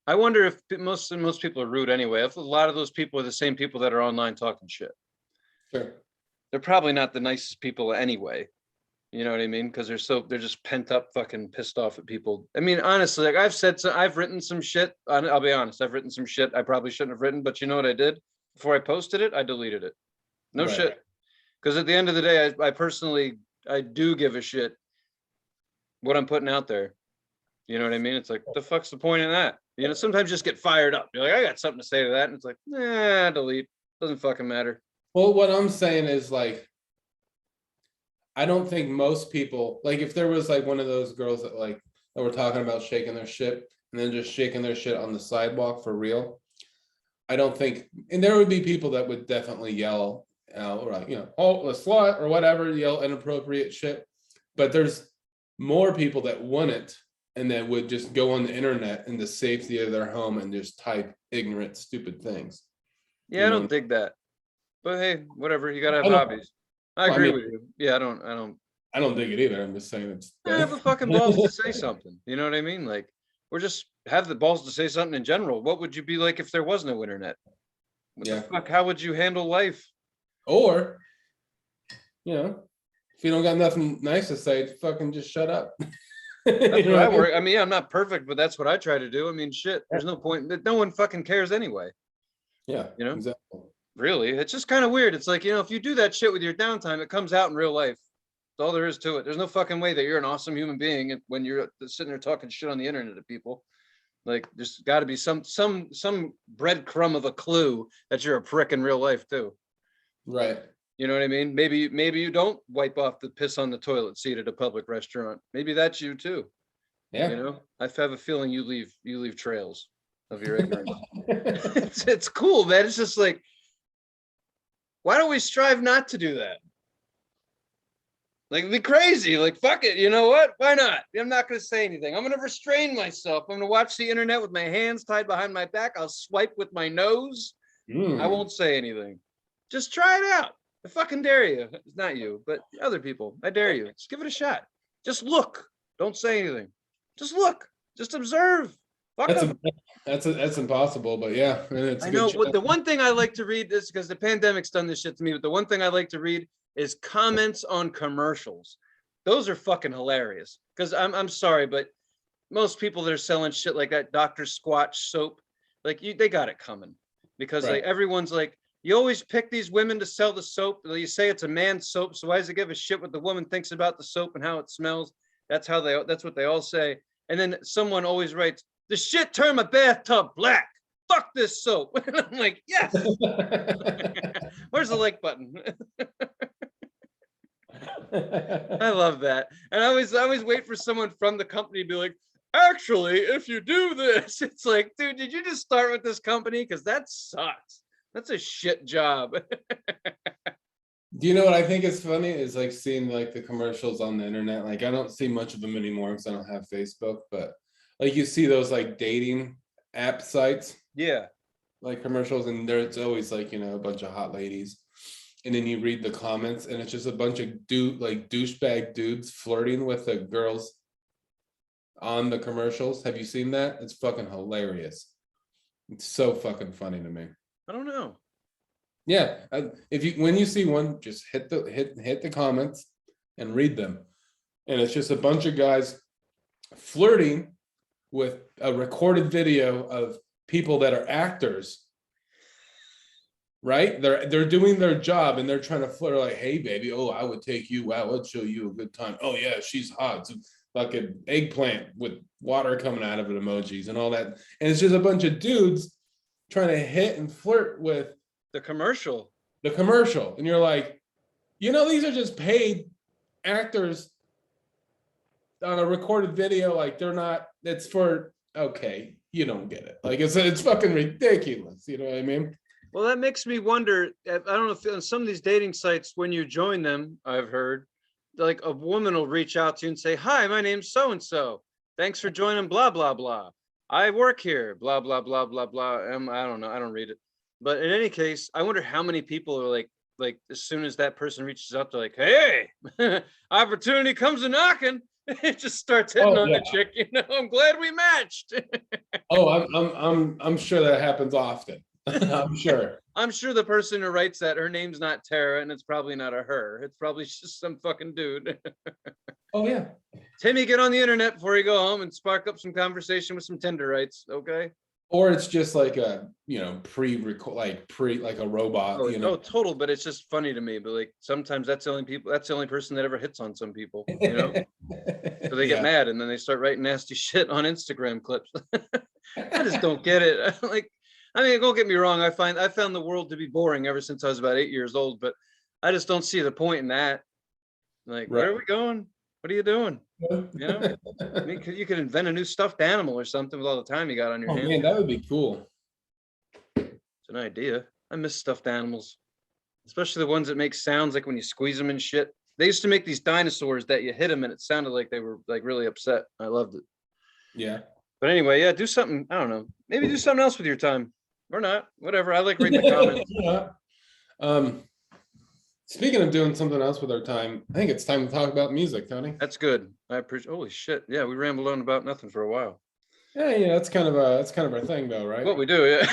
I wonder if most people are rude anyway. If a lot of those people are the same people that are online talking shit. sure. They're probably not the nicest people anyway. You know what I mean? Because they're just pent up, fucking pissed off at people. I mean, honestly, like I've written some shit. I'll be honest, I've written some shit I probably shouldn't have written, but you know what I did? Before I posted it, I deleted it. No Right. shit. Because at the end of the day, I personally, I do give a shit what I'm putting out there. You know what I mean? It's like, the fuck's the point of that? Sometimes you just get fired up. You're like, I got something to say to that. And it's like, nah, delete. Doesn't fucking matter. Well, what I'm saying is like, I don't think most people, like if there was like one of those girls that were talking about shaking their shit and then just shaking their shit on the sidewalk for real. I don't think, and there would be people that would definitely yell out, or oh, a slut or whatever, yell inappropriate shit. But there's more people that wouldn't, and that would just go on the internet in the safety of their home and just type ignorant, stupid things. Yeah, I don't dig that. But hey, whatever. You gotta have I don't- hobbies. I Well, I agree mean- with you. Yeah, I don't I don't dig it either. I'm just saying it's. have the fucking balls to say something. You know what I mean? Like, or just have the balls to say something in general. What would you be like if there was no internet? What Yeah. the fuck? How would you handle life? Or, if you don't got nothing nice to say, fucking just shut up. That's You know what what I I mean? work. I mean, yeah, I'm not perfect, but that's what I try to do. I mean, shit, there's no point. No one fucking cares anyway. Yeah, You know? exactly. Really, it's just kind of weird. It's like, if you do that shit with your downtime, it comes out in real life. That's all there is to it. There's no fucking way that you're an awesome human being when you're sitting there talking shit on the internet to people. Like, there's got to be some breadcrumb of a clue that you're a prick in real life too. Right. You know what I mean? Maybe you don't wipe off the piss on the toilet seat at a public restaurant. Maybe that's you too. Yeah. I have a feeling you leave trails of your ignorance. It's cool, man. It's just like, why don't we strive not to do that? Like, it'd be crazy. Like, fuck it. You know what? Why not? I'm not going to say anything. I'm going to restrain myself. I'm going to watch the internet with my hands tied behind my back. I'll swipe with my nose. I won't say anything. Just try it out. I fucking dare you. It's not you, but other people. I dare you. Just give it a shot. Just look. Don't say anything. Just look. Just observe. Fuck 'em. That's impossible, but yeah, it's I a know. good What the one thing I like to read is, because the pandemic's done this shit to me, but the one thing I like to read is comments on commercials. Those are fucking hilarious. Because I'm sorry, but most people that are selling shit like that, Dr. Squatch soap, like they got it coming. Because Right. like everyone's like, you always pick these women to sell the soap. You say it's a man's soap, so why does it give a shit what the woman thinks about the soap and how it smells? That's what they all say. And then someone always writes, the shit turned my bathtub black. Fuck this soap. And I'm like, yes. Where's the like button? I love that. And I always wait for someone from the company to be like, actually, if you do this, it's like, dude, did you just start with this company? Because that sucks. That's a shit job. Do you know what I think is funny is like seeing like the commercials on the internet. Like I don't see much of them anymore because I don't have Facebook, but like you see those like dating app sites, Yeah. like commercials, and there's always like, a bunch of hot ladies. And then you read the comments and it's just a bunch of douchebag dudes flirting with the girls on the commercials. Have you seen that? It's fucking hilarious. It's so fucking funny to me. I don't know. Yeah, when you see one, just hit the comments and read them. and it's just a bunch of guys flirting with a recorded video of people that are actors. Right? They're doing their job and they're trying to flirt like, hey baby, oh, I would take you out, let's show you a good time. Oh yeah, she's hot. It's like an eggplant with water coming out of it emojis and all that. And it's just a bunch of dudes trying to hit and flirt with The commercial. the commercial. And you're like, these are just paid actors on a recorded video. Like they're not, it's for, okay, you don't get it. Like it's fucking ridiculous. You know what I mean? Well, that makes me wonder. I don't know if on some of these dating sites, when you join them, I've heard, like a woman will reach out to you and say, "Hi, my name's so and so. Thanks for joining. Blah blah blah. I work here. Blah blah blah blah blah." I don't know. I don't read it. But in any case, I wonder how many people are like as soon as that person reaches out, they're like, "Hey, opportunity comes a knocking." It just starts hitting on the chick. I'm glad we matched. I'm sure that happens often. I'm sure. I'm sure the person who writes that, her name's not Tara, and it's probably not a her. It's probably just some fucking dude. Oh yeah. Timmy, get on the internet before you go home and spark up some conversation with some Tinderites, okay? Or it's just like a pre-record, like a robot. Oh, total. But it's just funny to me. But like sometimes that's the only person that ever hits on some people. So they get mad and then they start writing nasty shit on Instagram clips. I just don't get it. Don't get me wrong. I found the world to be boring ever since I was about 8 years old, but I just don't see the point in that. Like, where are we going? What are you doing? You could invent a new stuffed animal or something with all the time you got on your hands. Man, that would be cool. It's an idea. I miss stuffed animals, especially the ones that make sounds like when you squeeze them and shit. They used to make these dinosaurs that you hit them and it sounded like they were like really upset. I loved it. Yeah. But anyway, do something. I don't know. Maybe do something else with your time. Or not, whatever. I like reading the comments. Speaking of doing something else with our time, I think it's time to talk about music, Tony. That's good. I appreciate. Holy shit! Yeah, we rambled on about nothing for a while. Yeah, that's kind of our thing, though, right? What we do, yeah.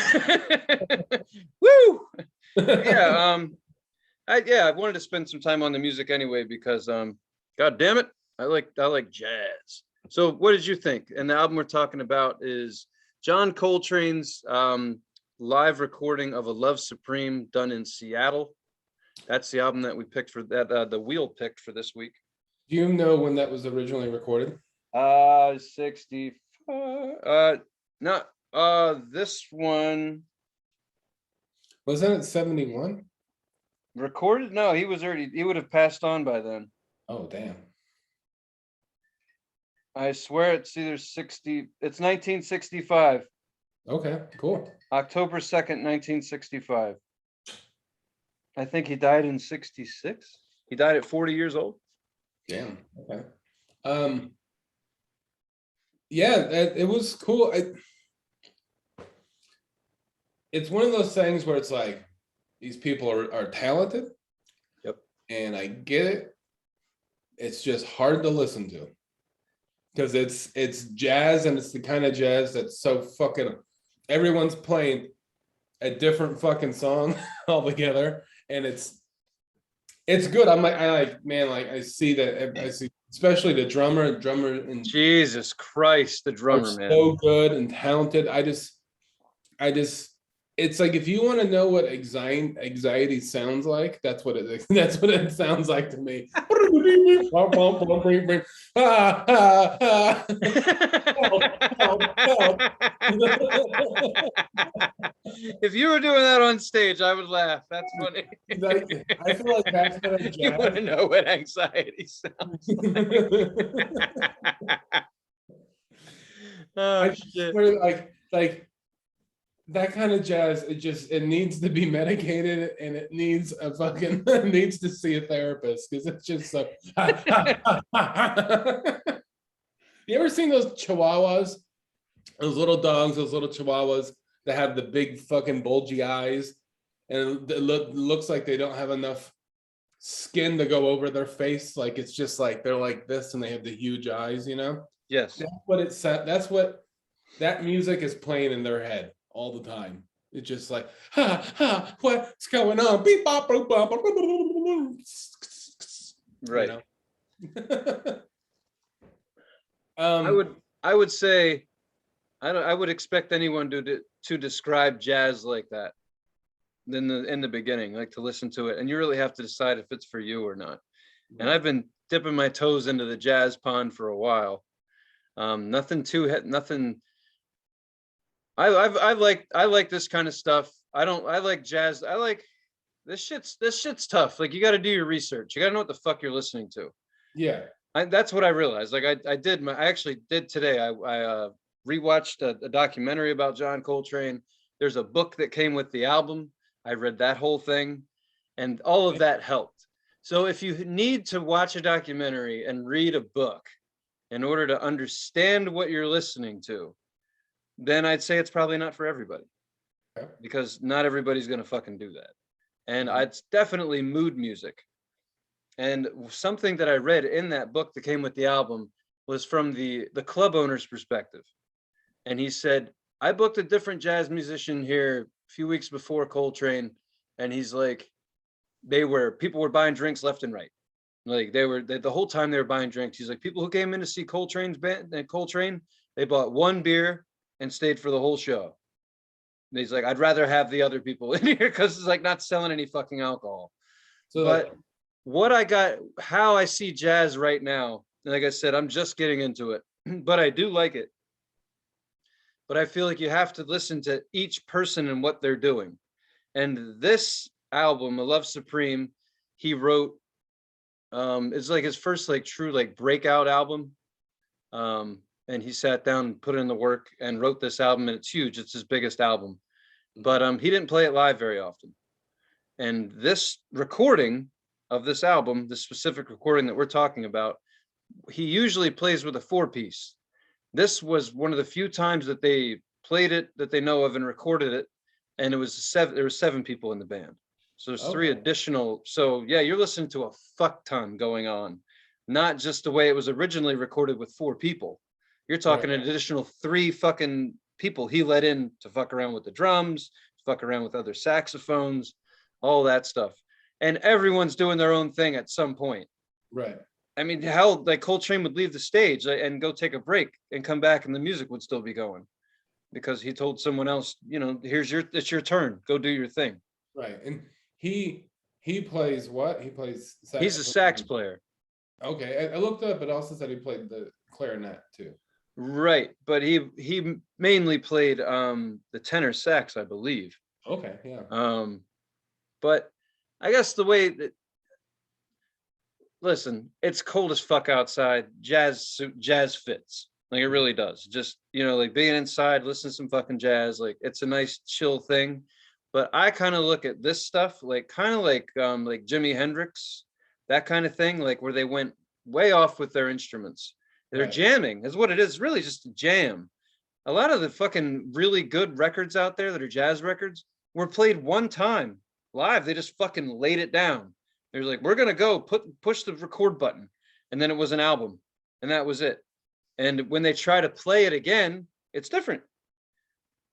Woo! Yeah. I wanted to spend some time on the music anyway because God damn it, I like jazz. So, what did you think? And the album we're talking about is John Coltrane's live recording of A Love Supreme done in Seattle. That's the album that we picked for that the Wheel picked for this week. Do you know when that was originally recorded? 65. This one wasn't it 71? Recorded? No, he would have passed on by then. Oh damn. I swear it's either 60. It's 1965. Okay, cool. October 2nd, 1965. I think he died in 66. He died at 40 years old. Damn. Okay. Yeah, it was cool. It's one of those things where it's like these people are talented. Yep. And I get it. It's just hard to listen to. Because it's jazz, and it's the kind of jazz that's so fucking, everyone's playing a different fucking song altogether, and it's good. I see especially the drummer and Jesus Christ, the drummer, man, so good and talented. I just it's like, if you want to know what anxiety sounds like, that's what it sounds like to me. If you were doing that on stage, I would laugh. That's funny. Exactly. I feel like that's what jazz. You want to know what anxiety sounds like. Oh shit. Like that kind of jazz, it needs to be medicated, and it needs needs to see a therapist, because it's just so. You ever seen those chihuahuas? Those little dogs, those little chihuahuas that have the big fucking bulgy eyes, and it looks like they don't have enough skin to go over their face. Like it's just like they're like this, and they have the huge eyes, Yes. That's what it said. That's what that music is playing in their head all the time. It's just like, what's going on? Beep, bop, boop, bop, right. I would say, I would expect anyone to describe jazz like that in the beginning, like to listen to it, and you really have to decide if it's for you or not. And I've been dipping my toes into the jazz pond for a while. Nothing. I like this kind of stuff. I like jazz. I like this shit's tough. Like you got to do your research. You got to know what the fuck you're listening to. Yeah. That's what I realized. Like I actually did today. I rewatched a documentary about John Coltrane. There's a book that came with the album. I read that whole thing, and all of that helped. So if you need to watch a documentary and read a book in order to understand what you're listening to, then I'd say it's probably not for everybody, because not everybody's going to fucking do that. And it's definitely mood music. And something that I read in that book that came with the album was from the club owner's perspective. And he said, I booked a different jazz musician here a few weeks before Coltrane. And he's like, people were buying drinks left and right. Like the whole time they were buying drinks. He's like, people who came in to see Coltrane's band and Coltrane, they bought one beer and stayed for the whole show. And he's like, I'd rather have the other people in here because it's like not selling any fucking alcohol. So but what I got, how I see jazz right now, like I said, I'm just getting into it, but I do like it. But I feel like you have to listen to each person and what they're doing. And this album, A Love Supreme, he wrote, it's like his first like true like breakout album. And he sat down and put in the work and wrote this album, and it's huge. It's his biggest album. But he didn't play it live very often. And this recording of this album, the specific recording that we're talking about, he usually plays with a 4-piece. This was one of the few times that they played it that they know of and recorded it. And it was there were 7 people in the band. So there's 3 additional. So yeah, you're listening to a fuck ton going on, not just the way it was originally recorded with 4 people. You're talking an additional 3 fucking people he let in to fuck around with the drums, fuck around with other saxophones, all that stuff. And everyone's doing their own thing at some point. Right. I mean, hell, like Coltrane would leave the stage and go take a break and come back and the music would still be going because he told someone else, you know, it's your turn. Go do your thing. Right. And he plays what? He plays sax. He's a sax player. Okay. I looked up, but also said he played the clarinet too. Right. But he mainly played the tenor sax, I believe. Okay. Yeah. But I guess the way that, listen, it's cold as fuck outside. Jazz fits. Like it really does. Just, you know, like being inside, listening to some fucking jazz, like it's a nice chill thing. But I kind of look at this stuff like kind of like Jimi Hendrix, that kind of thing, like where they went way off with their instruments. They're jamming is what it is. Really just a jam. A lot of the fucking really good records out there that are jazz records were played one time live. They just fucking laid it down. They're like, we're going to go push the record button. And then it was an album and that was it. And when they try to play it again, it's different.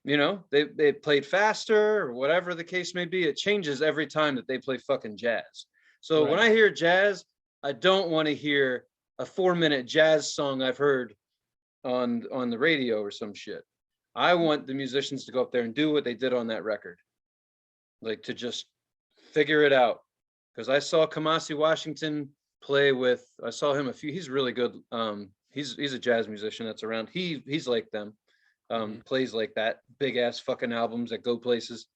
You know, they played faster or whatever the case may be. It changes every time that they play fucking jazz. So when I hear jazz, I don't want to hear a 4-minute jazz song I've heard on the radio or some shit. I want the musicians to go up there and do what they did on that record. Like to just figure it out. Because I saw Kamasi Washington play with, I saw him he's really good. He's a jazz musician that's around. He's like them, plays like that, big ass fucking albums that go places.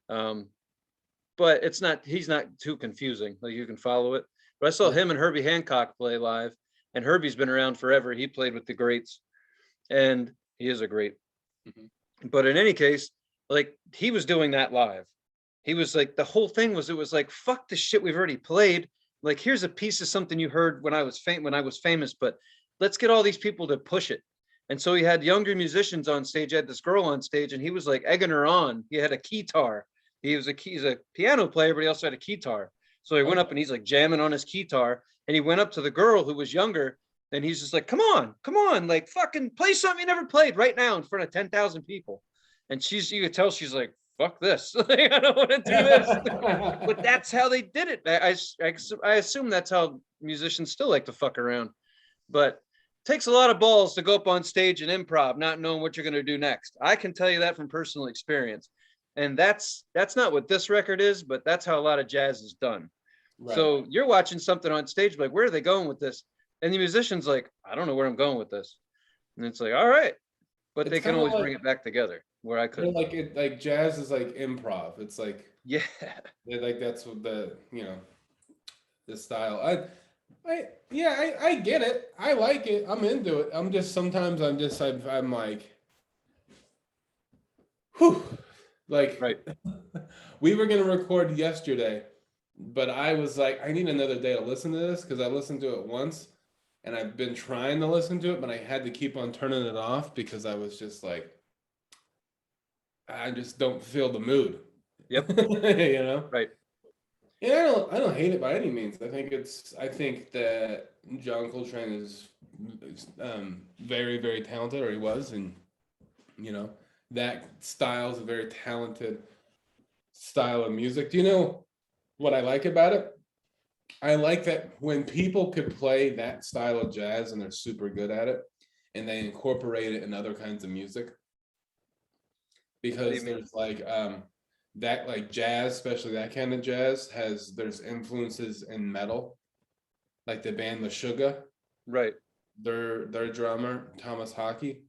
But he's not too confusing. Like you can follow it. But I saw him and Herbie Hancock play live, and Herbie's been around forever. He played with the greats, and he is a great. But in any case, like he was doing that live. He was like, the whole thing was, it was like, fuck the shit we've already played. Like, here's a piece of something you heard when I was famous, but let's get all these people to push it. And so he had younger musicians on stage. He had this girl on stage, and he was like egging her on. He had a keytar. He's a piano player, but he also had a keytar. So he went up and he's like jamming on his keytar, and he went up to the girl who was younger, and he's just like, come on, like fucking play something you never played right now in front of 10,000 people. And you could tell she's like, fuck this. Like, I don't want to do this. But that's how they did it. I assume that's how musicians still like to fuck around. But takes a lot of balls to go up on stage and improv, not knowing what you're going to do next. I can tell you that from personal experience. And that's not what this record is, but that's how a lot of jazz is done. Right. So you're watching something on stage, like, where are they going with this? And the musician's like, I don't know where I'm going with this. And it's like, all right. But It's they can kinda always like- bring it back together where I couldn't. Like it, like jazz is like improv. It's like, Yeah. like that's what the, you know, the style. Yeah, I get it. I like it. I'm into it. I'm just sometimes I'm like, whew, like Right. we were gonna record yesterday, but I was like, I need another day to listen to this because I listened to it once, and I've been trying to listen to it, but I had to keep on turning it off because I was just like, I just don't feel the mood. Yep. You know. Right. Yeah, I don't hate it by any means. I think that John Coltrane is very, very talented, or he was, and you know, that style is a very talented style of music. Do you know what I like about it? I like that when people could play that style of jazz and they're super good at it, and they incorporate it in other kinds of music. Because there's like that, like jazz, especially that kind of jazz, there's influences in metal, like the band Meshuggah. Right. Their drummer Thomas Hockey,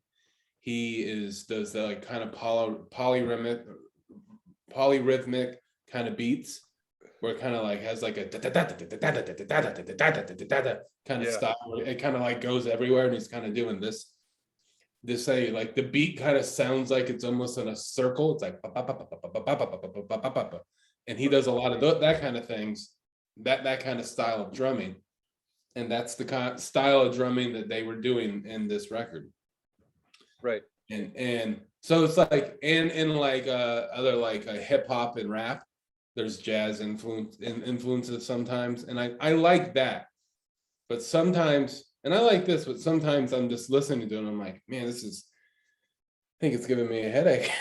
does the like kind of polyrhythmic kind of beats, where it kind of like has like a kind of style. It kind of like goes everywhere, and he's kind of doing this say like the beat kind of sounds like it's almost in a circle. It's like, and he does a lot of that kind of things, that kind of style of drumming, and that's the kind of style of drumming that they were doing in this record. Right. And so it's like, and like other like hip hop and rap, there's jazz influences sometimes, and I like that, but sometimes. And I like this, but sometimes I'm just listening to it and I'm like, man, I think it's giving me a headache.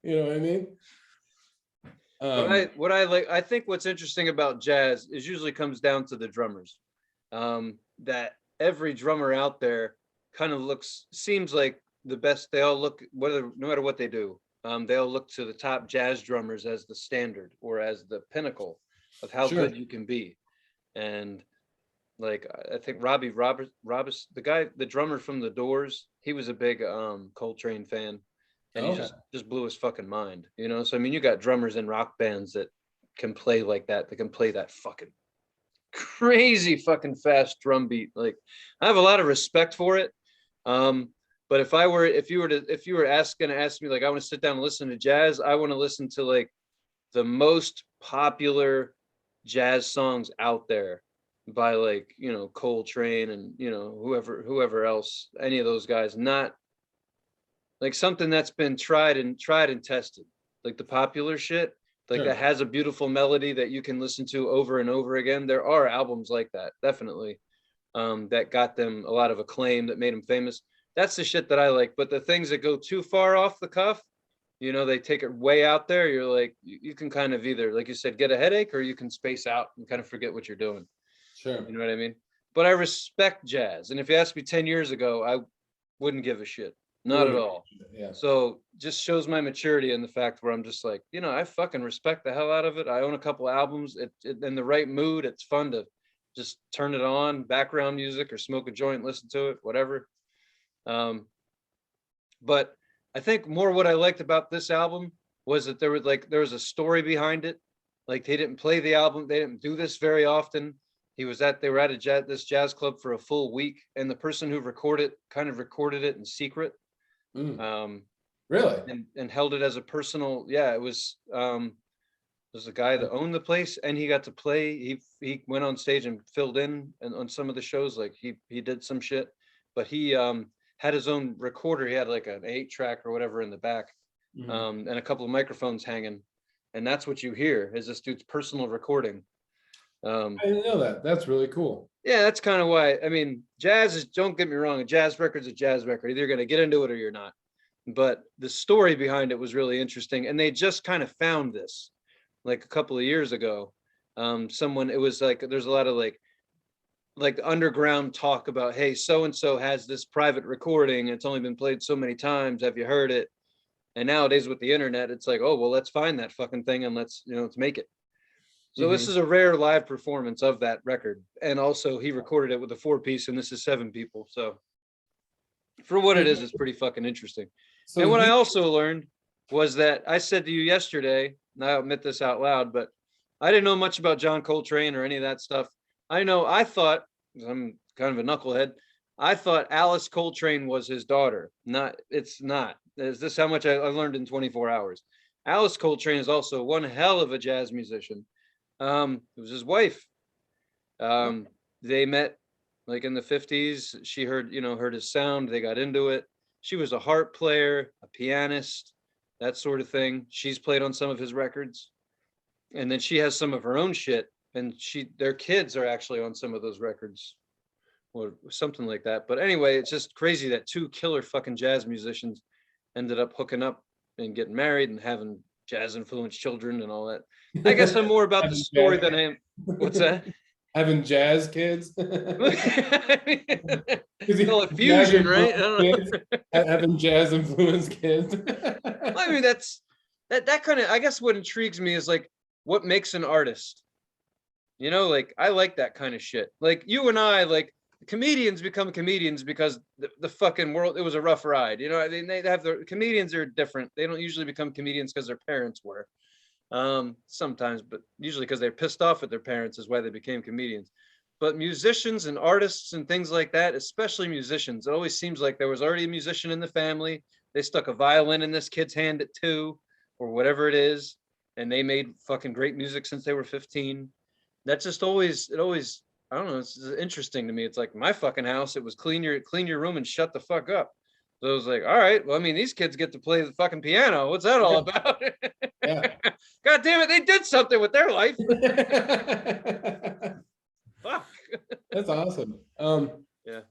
You know what I mean? What I like, I think what's interesting about jazz is usually comes down to the drummers. That every drummer out there kind of seems like the best. They all look, no matter what they do, they all look to the top jazz drummers as the standard or as the pinnacle of how good you can be. And like, I think Robbie Roberts, the drummer from The Doors, he was a big Coltrane fan, and he just blew his fucking mind, you know? So I mean, you got drummers in rock bands that can play like that, can play that fucking crazy fucking fast drum beat. Like, I have a lot of respect for it. But if you were gonna ask me, like, I want to sit down and listen to jazz, I want to listen to like the most popular jazz songs out there by, like, you know, Coltrane and, you know, whoever else, any of those guys, not like something that's been tried and tested, like the popular shit, like that has a beautiful melody that you can listen to over and over again. There are albums like that, definitely, that got them a lot of acclaim, that made them famous. That's the shit that I like. But the things that go too far off the cuff, you know, they take it way out there. You're like, you can kind of either, like you said, get a headache, or you can space out and kind of forget what you're doing. Sure. You know what I mean? But I respect jazz. And if you asked me 10 years ago, I wouldn't give a shit. Not at all. Yeah. So just shows my maturity in the fact where I'm just like, you know, I fucking respect the hell out of it. I own a couple albums. In the right mood, it's fun to just turn it on, background music, or smoke a joint, listen to it, whatever. But I think more what I liked about this album was that there was a story behind it. Like, they didn't play the album. They didn't do this very often. They were at this jazz club for a full week, and the person who recorded it in secret. Really? And held it as a personal. Yeah, it was a guy that owned the place, and he got to play. He went on stage and filled in and on some of the shows. Like, he did some shit, but he had his own recorder. He had like an 8-track or whatever in the back, and a couple of microphones hanging, and that's what you hear is this dude's personal recording. I didn't know that. That's really cool. Yeah, that's kind of why. I mean, jazz is, don't get me wrong, a jazz record's a jazz record. Either you're going to get into it or you're not. But the story behind it was really interesting. And they just kind of found this like a couple of years ago. It was like, there's a lot of like like underground talk about, hey, so and so has this private recording. It's only been played so many times. Have you heard it? And nowadays with the internet, it's like, oh well, let's find that fucking thing and let's make it. So this is a rare live performance of that record, and also he recorded it with a 4-piece, and this is 7 people. So for what it is, it's pretty fucking interesting. So And what I he- also learned was that I said to you yesterday, and I'll admit this out loud, but I didn't know much about John Coltrane or any of that stuff. I thought, 'cause I'm kind of a knucklehead, I thought Alice Coltrane was his daughter. It's not. Is this how much I learned in 24 hours? Alice Coltrane is also one hell of a jazz musician. It was his wife. They met like in the 50s. She heard his sound. They got into it. She was a harp player, a pianist, that sort of thing. She's played on some of his records. And then she has some of her own shit. And their kids are actually on some of those records or something like that. But anyway, it's just crazy that 2 killer fucking jazz musicians ended up hooking up and getting married and having jazz influenced children and all that. I guess I'm more about the story than I am. What's that? having jazz kids. Call it fusion, right? I don't know. Having jazz influenced kids. I mean, that kind of, I guess what intrigues me is like what makes an artist. Like I like that kind of shit. Like you and I, like comedians become comedians because the fucking world, it was a rough ride. They have comedians are different. They don't usually become comedians because their parents were. Sometimes, but usually because they're pissed off at their parents is why they became comedians. But musicians and artists and things like that, especially musicians, it always seems like there was already a musician in the family. They stuck a violin in this kid's hand at 2 or whatever it is, and they made fucking great music since they were 15. That's just always, I don't know, it's interesting to me. It's like my fucking house, it was clean your room and shut the fuck up. So I was like, all right, well, I mean, these kids get to play the fucking piano. What's that all about? Yeah. God damn it, they did something with their life. Fuck. That's awesome. Yeah.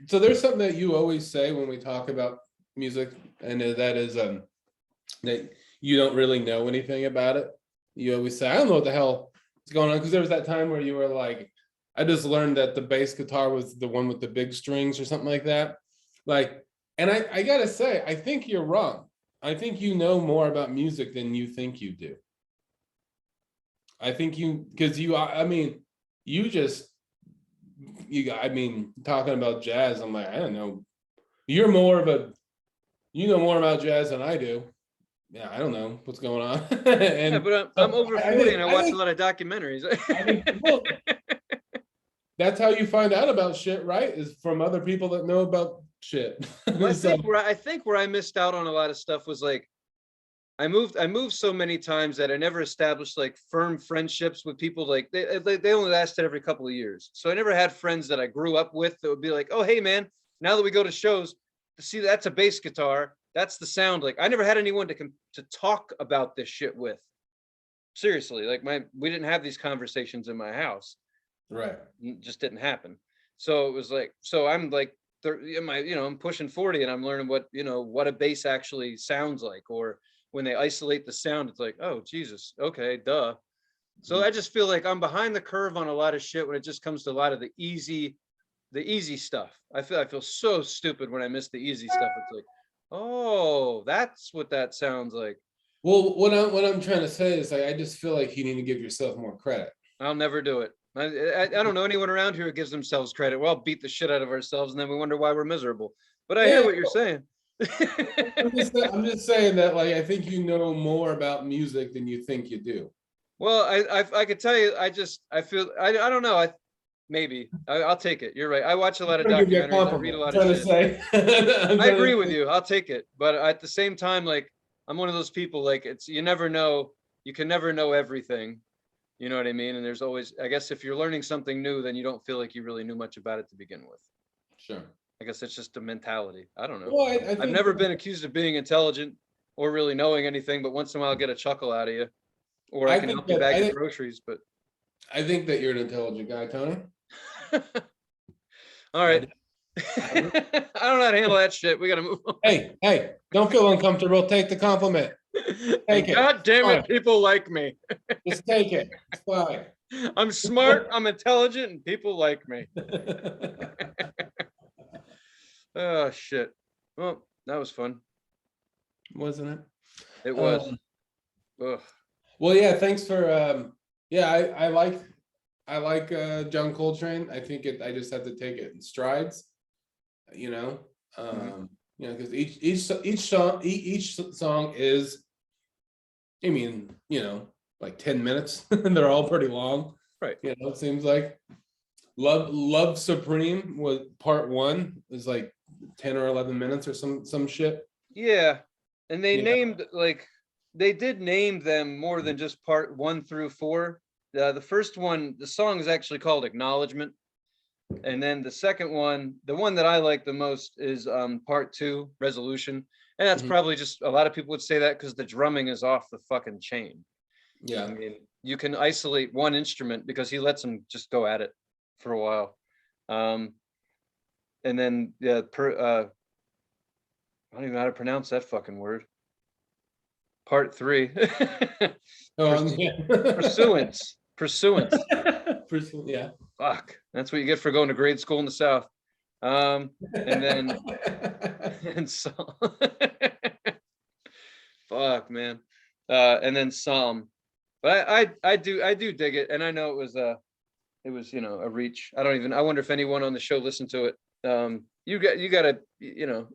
So there's something that you always say when we talk about music, and that is that you don't really know anything about it. You always say, I don't know what the hell is going on, because there was that time where you were like, I just learned that the bass guitar was the one with the big strings or something like that. Like, and I gotta say, I think you're wrong. I think you know more about music than you think you do. I think because I mean, talking about jazz, I'm like, I don't know. You know more about jazz than I do. Yeah, I don't know what's going on. And Yeah, but I'm over 40 and I watch a lot of documentaries. well, that's how you find out about shit, right? Is from other people that know about shit. Well, So- I think where I missed out on a lot of stuff was like I moved so many times that I never established like firm friendships with people. Like they only lasted every couple of years. So I never had friends that I grew up with that would be like, oh hey man, now that we go to shows, see that's a bass guitar, that's the sound. Like I never had anyone to talk about this shit with. Seriously, like we didn't have these conversations in my house. right. It just didn't happen. So it was like, so I'm like, I'm pushing 40 and I'm learning what a bass actually sounds like, or when they isolate the sound, it's like, oh Jesus, okay, duh. So I just feel like I'm behind the curve on a lot of shit when it just comes to a lot of the easy stuff. I feel so stupid when I miss the easy stuff. It's like, oh, that's what that sounds like. Well, what I'm trying to say is, like, I just feel like you need to give yourself more credit. I'll never do it. I don't know anyone around here who gives themselves credit. We'll all beat the shit out of ourselves and then we wonder why we're miserable. But I hear what you're saying. I'm just saying that, like, I think you know more about music than you think you do. Well, I could tell you, I feel, I don't know. Maybe I'll take it. You're right. I watch a lot of documentaries. I read a lot of shit. I agree with you. I'll take it. But at the same time, like, I'm one of those people, like, you never know. You can never know everything. You know what I mean? And there's always, I guess if you're learning something new, then you don't feel like you really knew much about it to begin with. Sure. I guess it's just a mentality. I don't know. Well, I've never been accused of being intelligent or really knowing anything, but once in a while I'll get a chuckle out of you. Or I can help you bag your groceries, but. I think that you're an intelligent guy, Tony. All right. I don't know how to handle that shit. We gotta move on. Hey, don't feel uncomfortable. Take the compliment. Take it. God damn it, Fine. people like me. Just take it. It's fine. I'm smart, I'm intelligent, and people like me. Oh shit. Well, that was fun. Wasn't it? It was. Um, Ugh. well, yeah, thanks for yeah, I like John Coltrane. I think I just have to take it in strides, you know. You know, because each song is, I mean, you know, like 10 minutes. They're all pretty long. Right. You know, it seems like Love Supreme was part one, is like 10 or 11 minutes or some shit. Yeah. And they You know? named like they did name them more than just part 1 through 4. The first one, the song is actually called Acknowledgement. And then the second one, the one that I like the most is part 2, Resolution. And that's Mhm. probably just a lot of people would say that because the drumming is off the fucking chain. Yeah. I mean, you can isolate one instrument because he lets them just go at it for a while. And then I don't even know how to pronounce that fucking word. Part 3. Oh, yeah. Pursuance. Yeah. Fuck. That's what you get for going to grade school in the South. And then and so fuck, man. And then Psalm. But I do dig it, and I know it was, you know, a reach. I wonder if anyone on the show listened to it. You gotta, you know.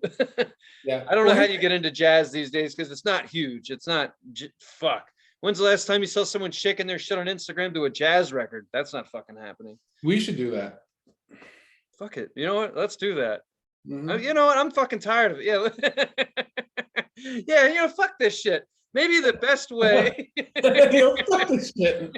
Yeah. I don't know how you get into jazz these days because it's not huge. It's not fuck. When's the last time you saw someone shaking their shit on Instagram to a jazz record? That's not fucking happening. We should do that. Fuck it. You know what? Let's do that. Mhm. You know what? I'm fucking tired of it. Yeah. Yeah, you know, fuck this shit. Maybe the best way. You know, fuck this shit.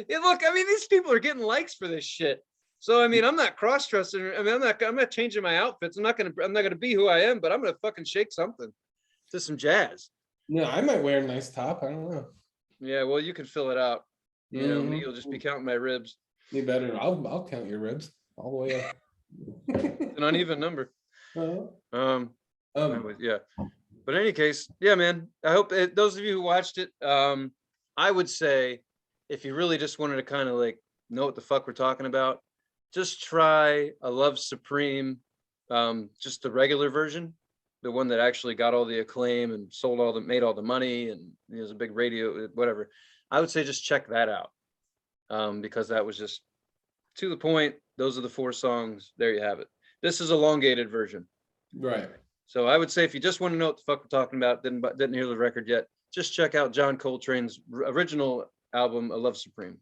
Yeah, look, I mean, these people are getting likes for this shit. So I mean, I'm not cross-dressing. I mean, I'm not changing my outfits. I'm not gonna be who I am, but I'm gonna fucking shake something to some jazz. Yeah, I might wear a nice top. I don't know. Yeah, well, you can fill it out. You know, me, Mhm. you'll just be counting my ribs. You better. I'll count your ribs all the way up. An uneven number. Uh, Yeah. But in any case, yeah, man. I hope those of you who watched it, I would say, if you really just wanted to kind of like know what the fuck we're talking about, just try a Love Supreme, just the regular version, the one that actually got all the acclaim and made all the money, and it was a big radio, whatever. I would say just check that out, because that was just to the point. Those are the 4 songs. There you have it. This is elongated version. right. So I would say if you just want to know what the fuck we're talking about, didn't hear the record yet, just check out John Coltrane's original album, A Love Supreme.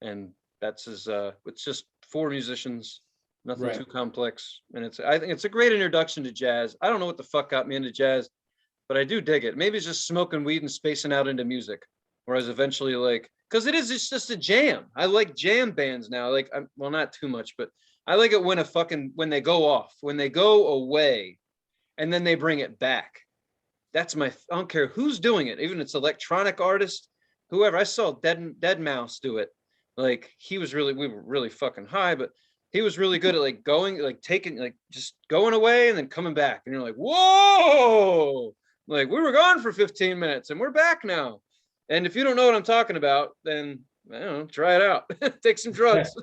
And that's it's just 4 musicians, nothing Right. too complex. And I think it's a great introduction to jazz. I don't know what the fuck got me into jazz, but I do dig it. Maybe it's just smoking weed and spacing out into music. Whereas eventually, like, because it's just a jam. I like jam bands now. Like, well, not too much, but I like it when they go off, when they go away, and then they bring it back. I don't care who's doing it, even if it's electronic artist, whoever. I saw Dead Mouse do it. Like, we were really fucking high, but he was really good at like going, like taking, like just going away and then coming back. And you're like, whoa, like we were gone for 15 minutes and we're back now. And if you don't know what I'm talking about, then I don't know, try it out. Take some drugs.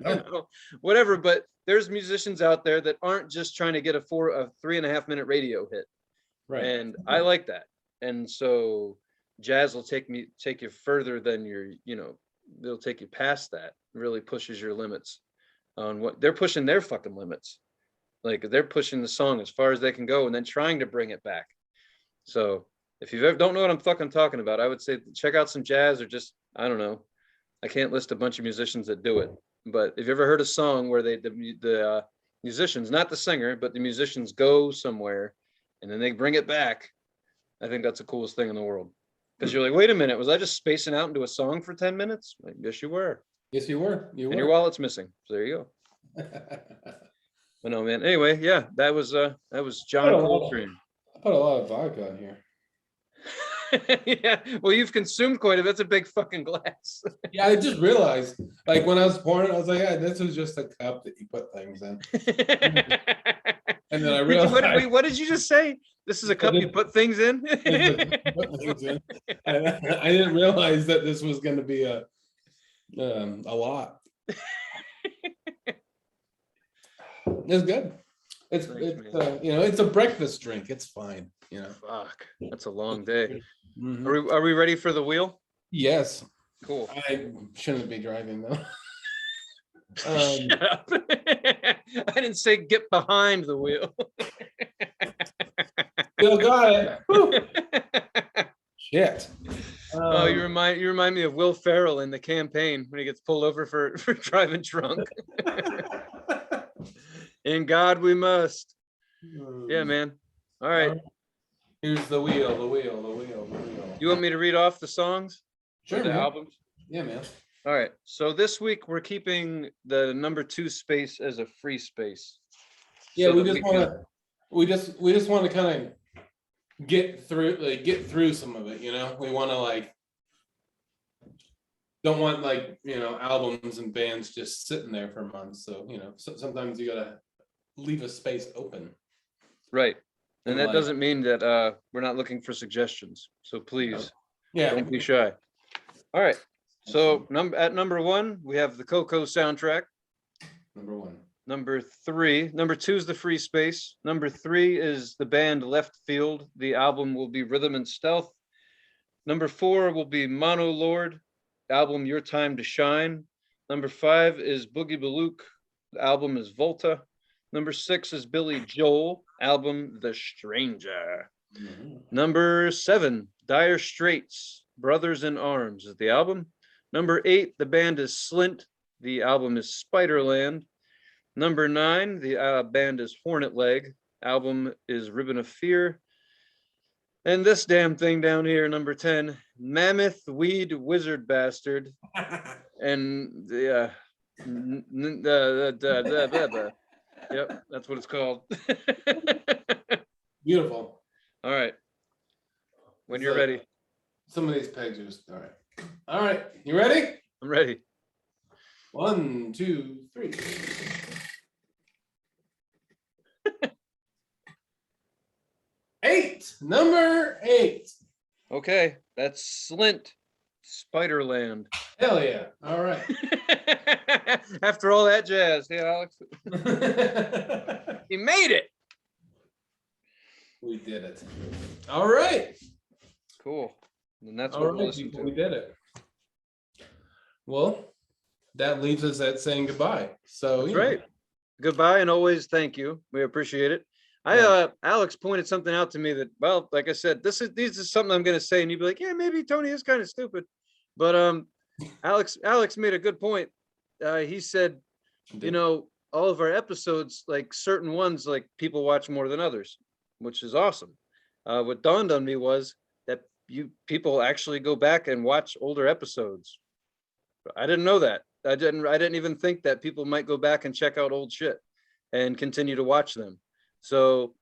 I don't know, whatever. But there's musicians out there that aren't just trying to get a 3.5 minute radio hit. Right. And I like that. And so jazz will take you further than they'll take you past that. Really pushes your limits on what they're pushing, their fucking limits. Like they're pushing the song as far as they can go and then trying to bring it back. So if you don't know what I'm fucking talking about, I would say check out some jazz, or just, I don't know. I can't list a bunch of musicians that do it, but if you ever heard a song where the musicians, not the singer, but the musicians go somewhere and then they bring it back, I think that's the coolest thing in the world. Because you're like, wait a minute, was I just spacing out into a song for 10 minutes? Like, yes, you were. Yes, you were. And your wallet's missing. So there you go. But no, man. Anyway, yeah, that was John Coltrane. I put a lot of vodka in here. Yeah, well, you've consumed quite a bit. That's a big fucking glass. Yeah, I just realized, like when I was pouring it, I was like, yeah, this was just a cup that you put things in. And then I realized, what did you just say? This is a cup you put things in? I didn't realize that this was going to be A lot. It's good. It's Thanks, it's man. it's a breakfast drink. It's fine. Fuck, that's a long day. Mhm. Are we ready for the wheel? Yes, Cool. I shouldn't be driving though. Shut up. I didn't say get behind the wheel. Still got it. Whew. Shit. Oh, you remind me of Will Ferrell in The Campaign when he gets pulled over for driving drunk. In God we must. Yeah, man. All right. Here's the wheel, the wheel, the wheel, the wheel. You want me to read off the songs? Sure, Or the man. albums? Yeah, man. All right. So this week we're keeping the number 2 space as a free space. Yeah, so we that just can- want to, we just want to kind of get through some of it. We want to don't want albums and bands just sitting there for months. So sometimes you gotta leave a space open. Right. And And that doesn't mean that we're not looking for suggestions. So please Yeah. don't be shy. All right. So at number 1, we have the Coco soundtrack. Number 1. Number 2 is the Free Space. Number 3 is the band Left Field. The album will be Rhythm and Stealth. Number 4 will be Mono Lord, album Your Time to Shine. Number 5 is Boogie Balook. The album is Volta. Number 6 is Billy Joel, album The Stranger. Mm-hmm. Number 7, Dire Straits, Brothers in Arms is the album. Number 8, the band is Slint. The album is Spiderland. Number 9, the band is Hornet Leg. Album is Ribbon of Fear. And this damn thing down here, number 10, Mammoth Weed Wizard Bastard. And the yep, that's what it's called. Beautiful. All right. When you're ready. Some of these pegs are just all right. All right, you ready? I'm ready. 1, 2, 3. Number 8. Okay, that's Slint, Spiderland. Hell yeah. All right. After all that jazz, yeah, Alex, he made it. We did it. All right. Cool. And that's All what we'll right, listen people, to. we did it. Well, that leaves us at saying goodbye. So That's right. Goodbye and always thank you. We appreciate it. Alex pointed something out to me that, well, like I said, this is something I'm gonna say, and you'd be like, yeah, maybe Tony is kind of stupid. But Alex made a good point. He said, all of our episodes, like certain ones, like people watch more than others, which is awesome. What dawned on me was that people actually go back and watch older episodes. I didn't know that. I didn't even think that people might go back and check out old shit and continue to watch them. So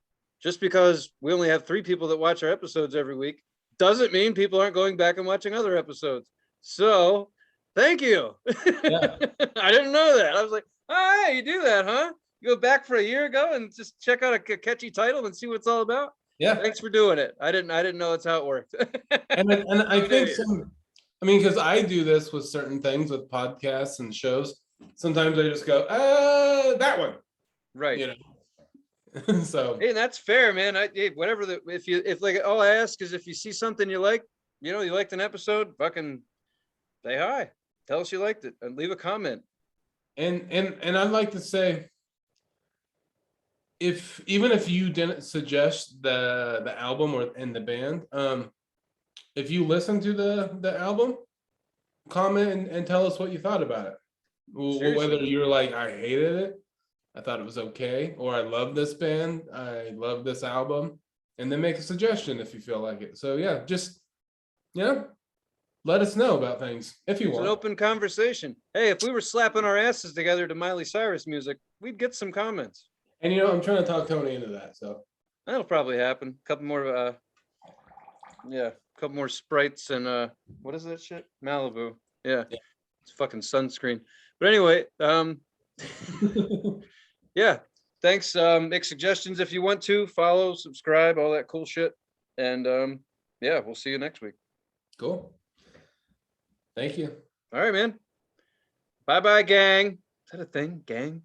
just because we only have 3 people that watch our episodes every week doesn't mean people aren't going back and watching other episodes. So thank you. Yeah. I didn't know that. I was like, oh, hey, you do that, huh? You go back for a year ago and just check out a catchy title and see what it's all about. Yeah. Thanks for doing it. I didn't know that's how it worked. and I think because I do this with certain things with podcasts and shows. Sometimes I just go, that one. Right. So hey, that's fair, man. Whatever if like all I ask is if you see something you like, you liked an episode, fucking say hi. Tell us you liked it and leave a comment. And I'd like to say, even if you didn't suggest the album and the band, if you listen to the album, comment and tell us what you thought about it. Seriously. Whether you're like, I hated it, I thought it was okay, or I love this band, I love this album, and then make a suggestion if you feel like it. So yeah, just let us know about things if you want. It's an open conversation. Hey, if we were slapping our asses together to Miley Cyrus music, we'd get some comments. And I'm trying to talk Tony into that, so that'll probably happen. A couple more couple more Sprites and what is that shit? Malibu. Yeah. It's fucking sunscreen. But anyway, yeah, thanks. Make suggestions if you want to, follow, subscribe, all that cool shit. And yeah, we'll see you next week. Cool. Thank you. All right, man. Bye-bye, gang. Is that a thing, gang?